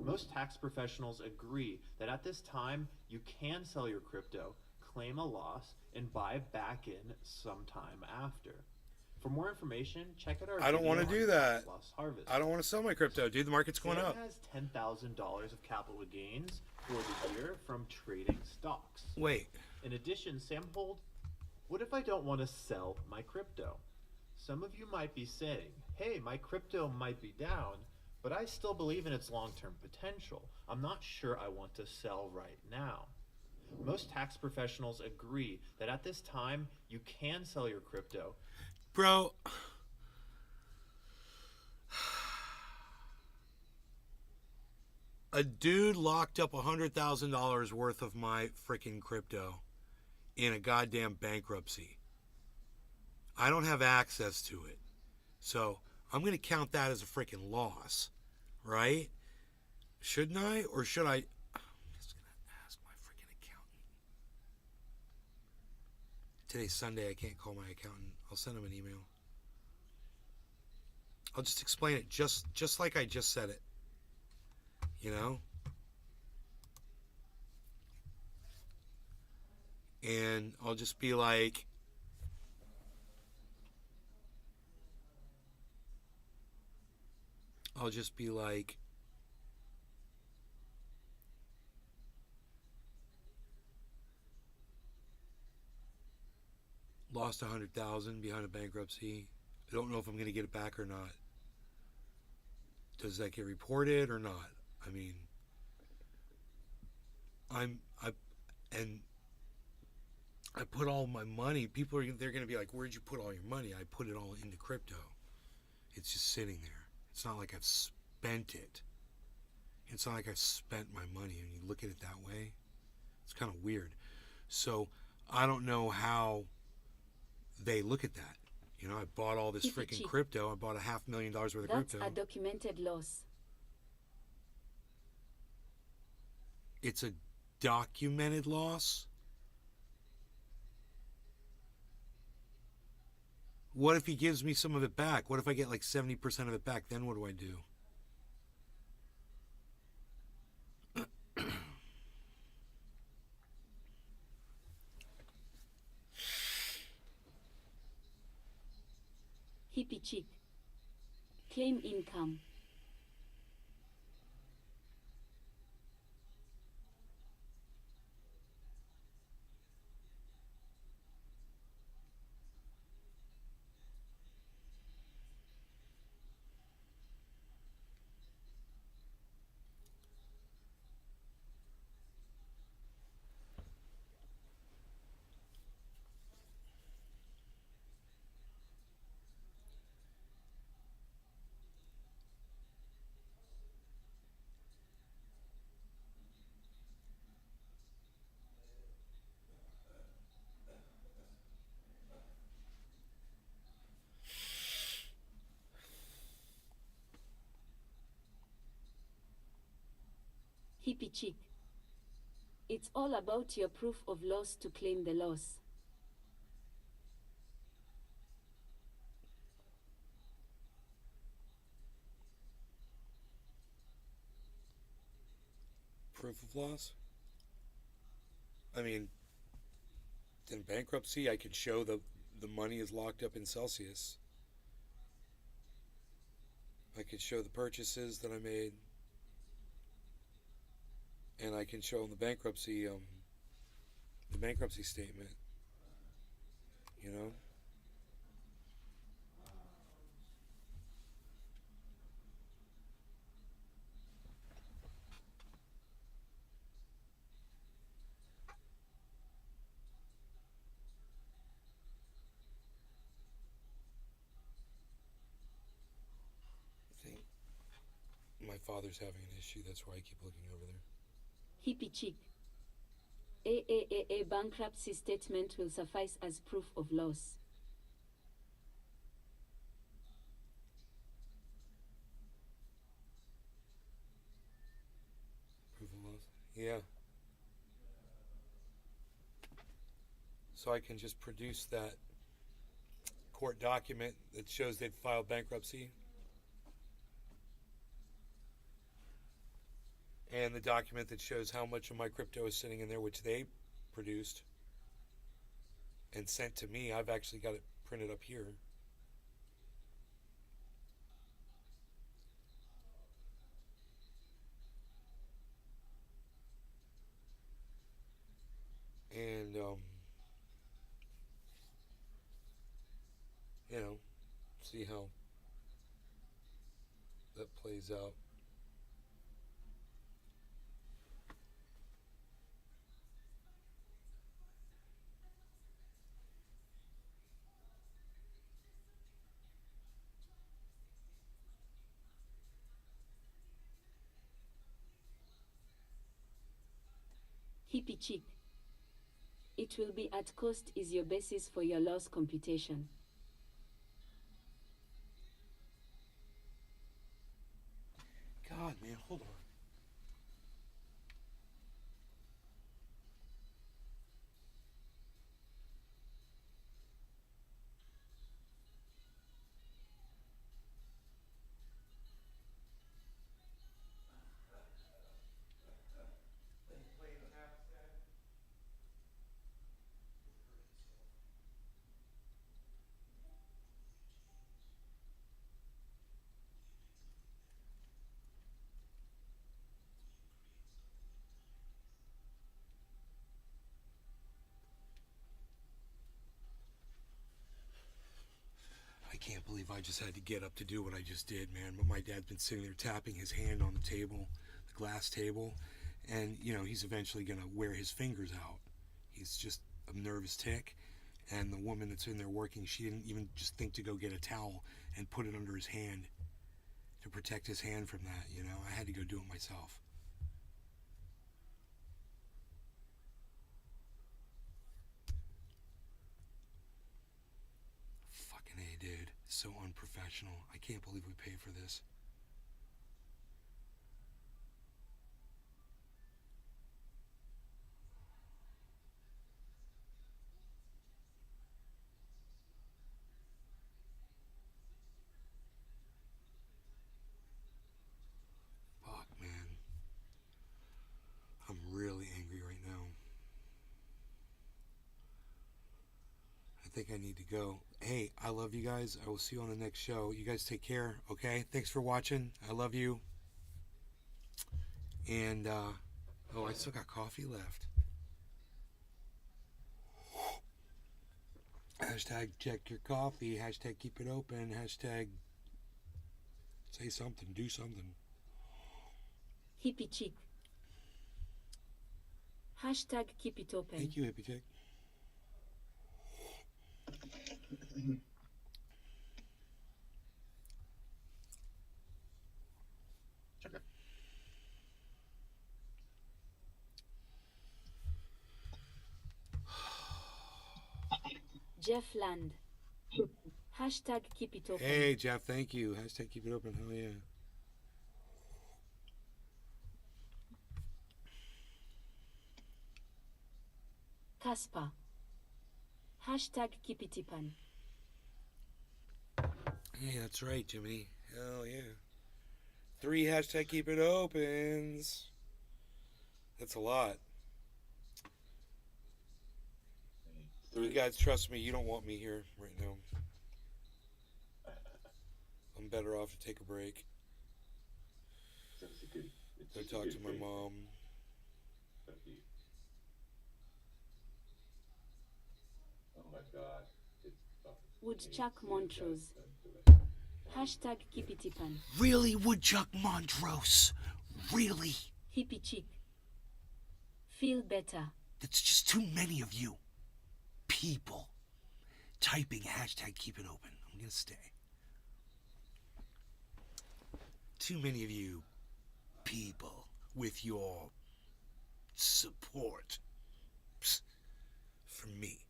Most tax professionals agree that at this time, you can sell your crypto, claim a loss, and buy back in sometime after. For more information, check out our I don't want to video do on that. tax loss harvest. I don't want to sell my crypto, dude. The market's going Sam up. has $10,000 of capital gains for the year from trading stocks. Wait. In addition, Sam holds, what if I don't want to sell my crypto? Some of you might be saying, hey, my crypto might be down, but I still believe in its long-term potential. I'm not sure I want to sell right now. Most tax professionals agree that at this time, you can sell your crypto. Bro. A dude locked up $100,000 worth of my freaking crypto in a goddamn bankruptcy. I don't have access to it. So I'm going to count that as a freaking loss, right? Shouldn't I? Or should I? I'm just going to ask my freaking accountant. Today's Sunday. I can't call my accountant. I'll send him an email. I'll just explain it just like I just said it. You know? And I'll just be like, lost lost $100,000 behind a bankruptcy. I don't know if I'm going to get it back or not. Does that get reported or not? I mean, I and I put all my money. They're going to be like, "Where'd you put all your money?" I put it all into crypto. It's just sitting there. It's not like I've spent it. It's not like I've spent my money. And you look at it that way, it's kind of weird. So I don't know how they look at that. You know, I bought all this freaking crypto. I bought $500,000 worth of That's crypto. a documented loss. It's a documented loss. What if he gives me some of it back? What if I get like 70% of it back? Then what do I do? Hippie chick. Claim income. Hippie chick. It's all about your proof of loss to claim the loss. Proof of loss? I mean, in bankruptcy, I could show the money is locked up in Celsius. I could show the purchases that I made, and I can show the bankruptcy statement. You know. I think my father's having an issue. That's why I keep looking over there. Hippie chick. A bankruptcy statement will suffice as proof of loss. Proof of loss? Yeah. So I can just produce that court document that shows they've filed bankruptcy, and the document that shows how much of my crypto is sitting in there, which they produced and sent to me. I've actually got it printed up here. And, you know, see how that plays out. Hippie chick. It will be at cost is your basis for your loss computation. God, man, hold on. can't believe I just had to get up to do what I just did, man. But my dad's been sitting there tapping his hand on the table, the glass table, and he's eventually gonna wear his fingers out. He's just a nervous tick, and the woman that's in there working, she didn't even just think to go get a towel and put it under his hand to protect his hand from that. I had to go do it myself. Fucking A, dude. So unprofessional. I can't believe we paid for this. Fuck, man. I'm really angry right now. I think I need to go. Hey, I love you guys. I will see you on the next show. You guys take care, okay? Thanks for watching. I love you. And, oh, I still got coffee left. Hashtag check your coffee. Hashtag keep it open. Hashtag say something. Do something. Hippie chick. Hashtag keep it open. Thank you, hippie chick. Jeff Land. Hashtag keep it open. Hey, Jeff, thank you. Hashtag keep it open. Hell yeah. Casper. Hashtag keep it open. Hey, that's right, Jimmy. Hell yeah. 3 hashtag keep it opens. That's a lot. You guys, trust me, you don't want me here right now. I'm better off to take a break. Go talk to my mom. Oh my god. Woodchuck Montrose. Hashtag keep it open. Really, Woodchuck Montrose? Really? Hippie chick. Feel better. That's just too many of you. People. Typing hashtag keep it open. I'm gonna stay. Too many of you people with your support for me.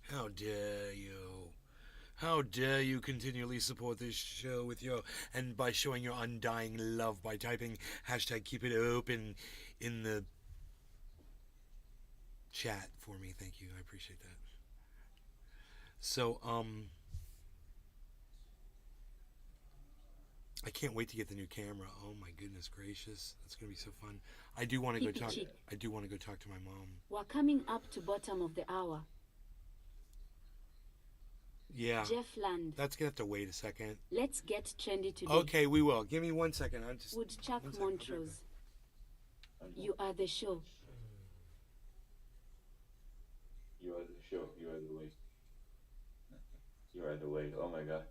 How dare you? How dare you continually support this show with and by showing your undying love by typing hashtag keep it open in the chat for me. Thank you. I appreciate that. So, I can't wait to get the new camera. Oh my goodness gracious. That's going to be so fun. I do want to go talk to my mom. We're coming up to bottom of the hour. Yeah. Jeff Land. That's going to have to wait a second. Let's get trendy today. Okay, we will. Give me 1 second. Woodchuck Montrose. You are the show. You are the show. You are the way. You are the way. Oh my god.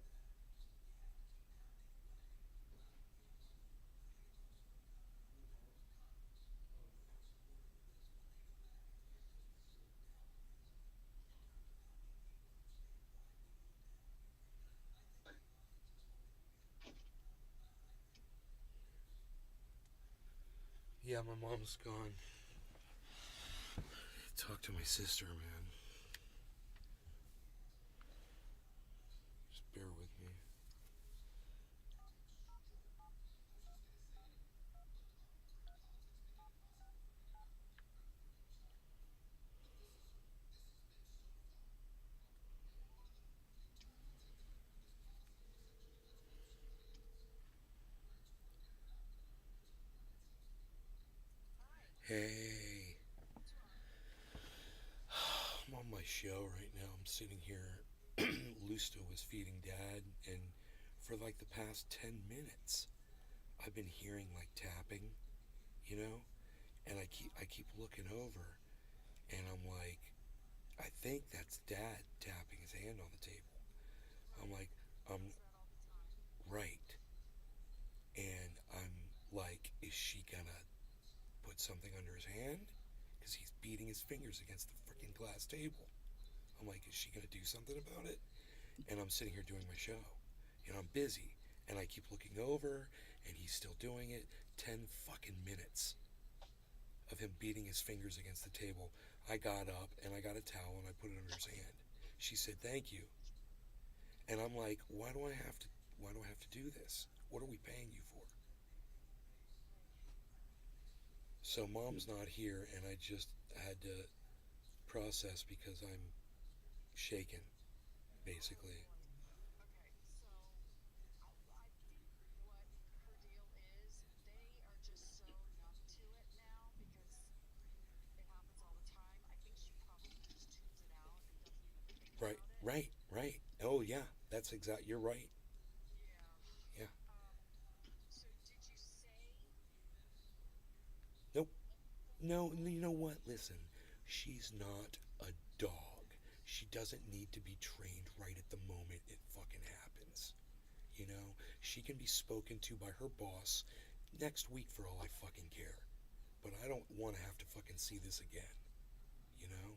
Yeah, my mom's gone. Talk to my sister, man. Just bear with me. Hey. I'm on my show right now. I'm sitting here. Lusto was feeding Dad, and for like the past 10 minutes, I've been hearing like tapping, and I keep looking over, and I'm like, I think that's Dad tapping his hand on the table. I'm like, hand because he's beating his fingers against the freaking glass table. I'm like, is she gonna do something about it? And I'm sitting here doing my show. I'm busy, and I keep looking over, and he's still doing it. 10 fucking minutes of him beating his fingers against the table. I got up, and I got a towel, and I put it under his hand. She said, thank you. And I'm like, why do I have to do this? What are we paying you for? So mom's not here, and I just had to process because I'm shaken, basically. Right. Oh yeah, that's exact. You're right. Yeah. Nope. No, you know what? Listen, she's not a dog. She doesn't need to be trained right at the moment it fucking happens. She can be spoken to by her boss next week for all I fucking care. But I don't want to have to fucking see this again. You know?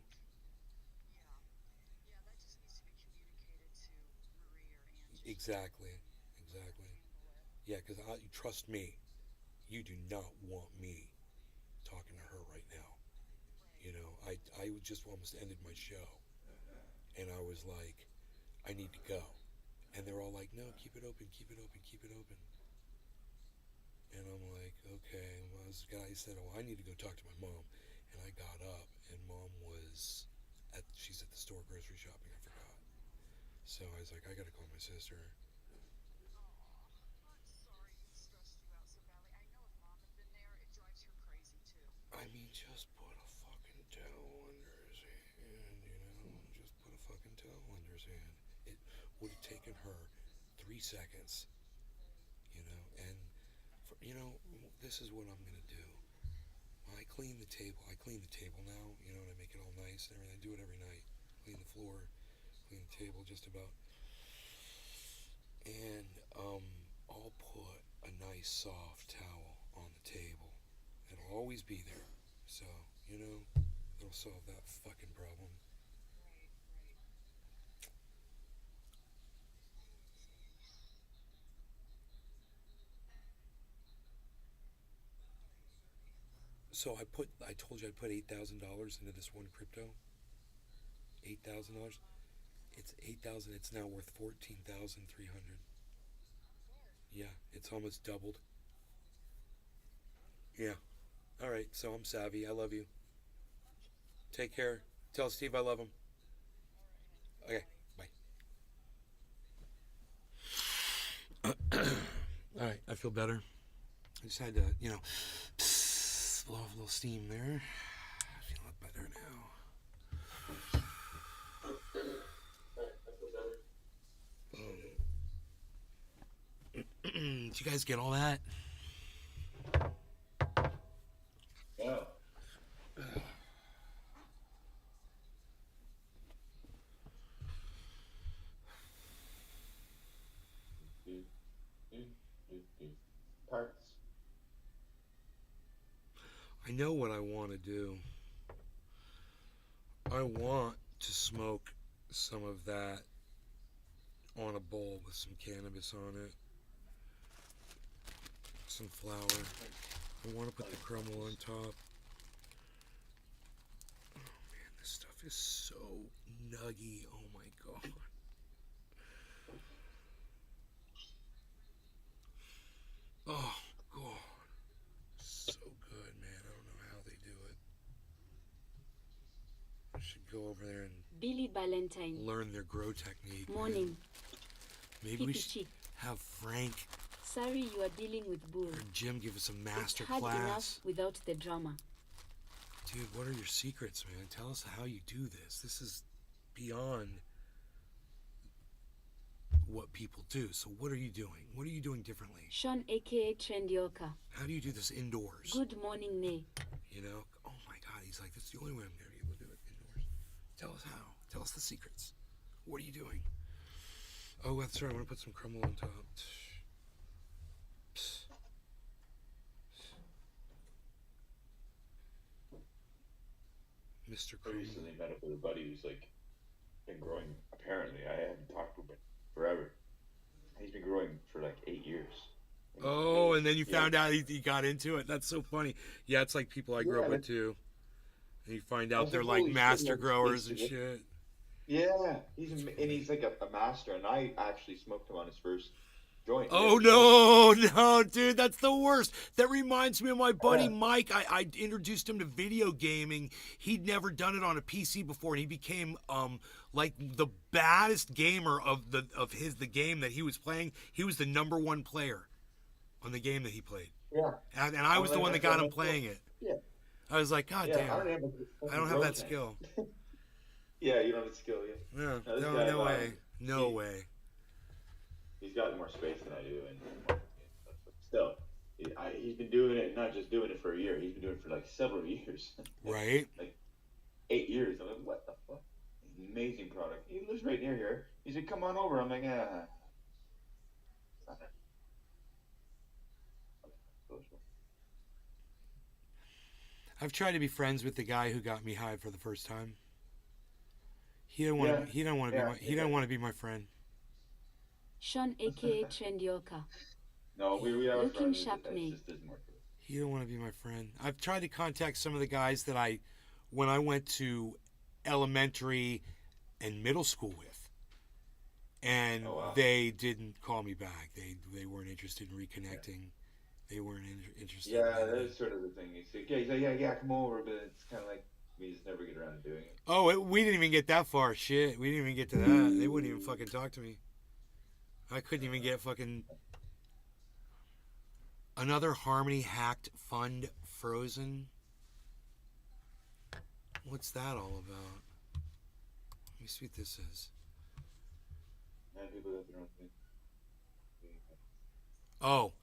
Exactly. Yeah, because trust me, you do not want me talking to her right now. I just almost ended my show. And I was like, I need to go. And they're all like, no, keep it open. And I'm like, okay. Well, this guy said, oh, I need to go talk to my mom. And I got up, and mom she's at the store grocery shopping, I forgot. So I was like, I gotta call my sister. I mean, just put a fucking towel under his hand, just put a fucking towel under his hand. It would have taken her 3 seconds, and this is what I'm gonna do. I clean the table now, and I make it all nice and everything. I do it every night. Clean the floor, clean the table just about. And I'll put a nice soft towel on the table. It'll always be there. So, it'll solve that fucking problem. So I told you I put $8,000 into this one crypto. $8,000. It's 8,000. It's now worth 14,300. Yeah, it's almost doubled. Yeah. All right. So I'm savvy. I love you. Take care. Tell Steve I love him. Okay. Bye. All right. I feel better. I just had to, blow off a little steam there. I feel a lot better now. Did you guys get all that? Yeah. Parts. I know what I want to do. I want to smoke some of that on a bowl with some cannabis on it. Some flour. I want to put the crumble on top. Oh man, this stuff is so nuggy. Oh my god. Oh god. So good, man. I don't know how they do it. I should go over there and Billy Valentine. learn their grow technique. Morning. Man. Maybe we should have Frank Sorry you are dealing with Bull. or Jim give us a master It's hard class. enough without the drama. Dude, what are your secrets, man? Tell us how you do this. This is beyond what people do. So what are you doing? What are you doing differently? Sean aka Trendioka. How do you do this indoors? Good morning, Nay. Oh my god, he's like, that's the only way I'm going to be able to do it indoors. Tell us how. Tell us the secrets. What are you doing? Oh, that's right. I want to put some crumble on top. Mr. I Chrome. recently met up with a buddy who's like been growing. Apparently, I haven't talked to him in forever. He's been growing for like 8 years. And he's Oh, and then you yeah, found out he got into it. That's so funny. Yeah, it's like people I grew up yeah. with too. And you find I out was they're like, like holy shit, he master has a space growers to and it. shit. Yeah, he's like a master, and I actually smoked him on his first joint. He Oh ever smoked. no, dude, that's the worst. That reminds me of my buddy Yeah. Mike. I introduced him to video gaming. He'd never done it on a PC before, and he became like the baddest gamer of the game that he was playing. He was the number one player on the game that he played, Yeah. and I I'm was the like, one that that's got what him I'm playing it. Yeah. I was like, God Yeah. I damn, don't have I don't have that skill. Yeah, you don't have the skill. Yeah. No, No, this no, guy, no way, no he- way. He's got more space than I do, and still, he's been doing it, not just doing it for a year. He's been doing it for like several years, Right? like 8 years. I'm like, what the fuck? Amazing product. He lives right near here. He said, "Come on over." I'm like, ah. I've tried to be friends with the guy who got me high for the first time. He don't want. Yeah. He don't want to Yeah. be. He don't want to be my friend. Sean aka Trendioka. No, we are Looking friends. sharp, It mate. just doesn't work. He don't want to be my friend. I've tried to contact some of the guys that when I went to elementary and middle school with, and Oh, wow. they didn't call me back. They weren't interested in reconnecting. They weren't interested. Yeah, in that's sort of the thing. He's like, yeah, come over, but it's kind of like we just never get around to doing it. Oh, we didn't even get that far. Shit, we didn't even get to that. They wouldn't even fucking talk to me. I couldn't even get fucking another Harmony hacked fund frozen. What's that all about? Let me see what this is. Man, people got their own thing. Oh,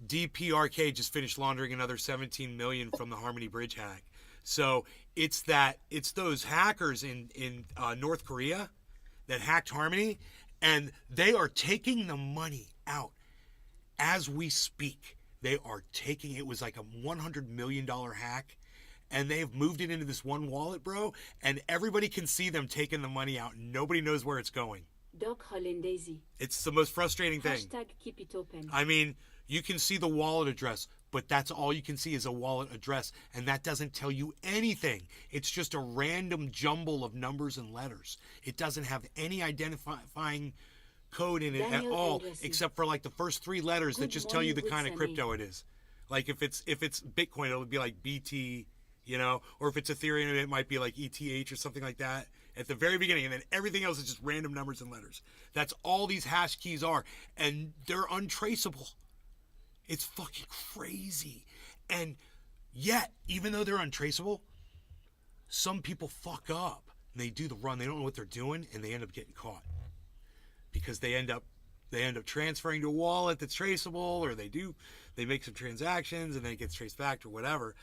DPRK just finished laundering another 17 million from the Harmony Bridge hack. So it's those hackers in North Korea that hacked Harmony, and they are taking the money out as we speak. They are taking it was like a $100 million hack, and they have moved it into this one wallet, bro. And everybody can see them taking the money out. Nobody knows where it's going. Doc Hollandaise. It's the most frustrating thing. Hashtag keep it open. I mean, you can see the wallet address, but that's all you can see is a wallet address, and that doesn't tell you anything. It's just a random jumble of numbers and letters. It doesn't have any identifying code in it at Daniel all, Anderson. except for like the first three letters that Good just tell you the morning, kind of Witsami. crypto it is. Like if it's Bitcoin, it would be like BT, or if it's Ethereum, it might be like ETH or something like that at the very beginning, and then everything else is just random numbers and letters. That's all these hash keys are, and they're untraceable. It's fucking crazy. And yet, even though they're untraceable, some people fuck up. And they do the run. They don't know what they're doing, and they end up getting caught. Because they end up transferring to a wallet that's traceable, or they make some transactions, and then it gets traced back or whatever.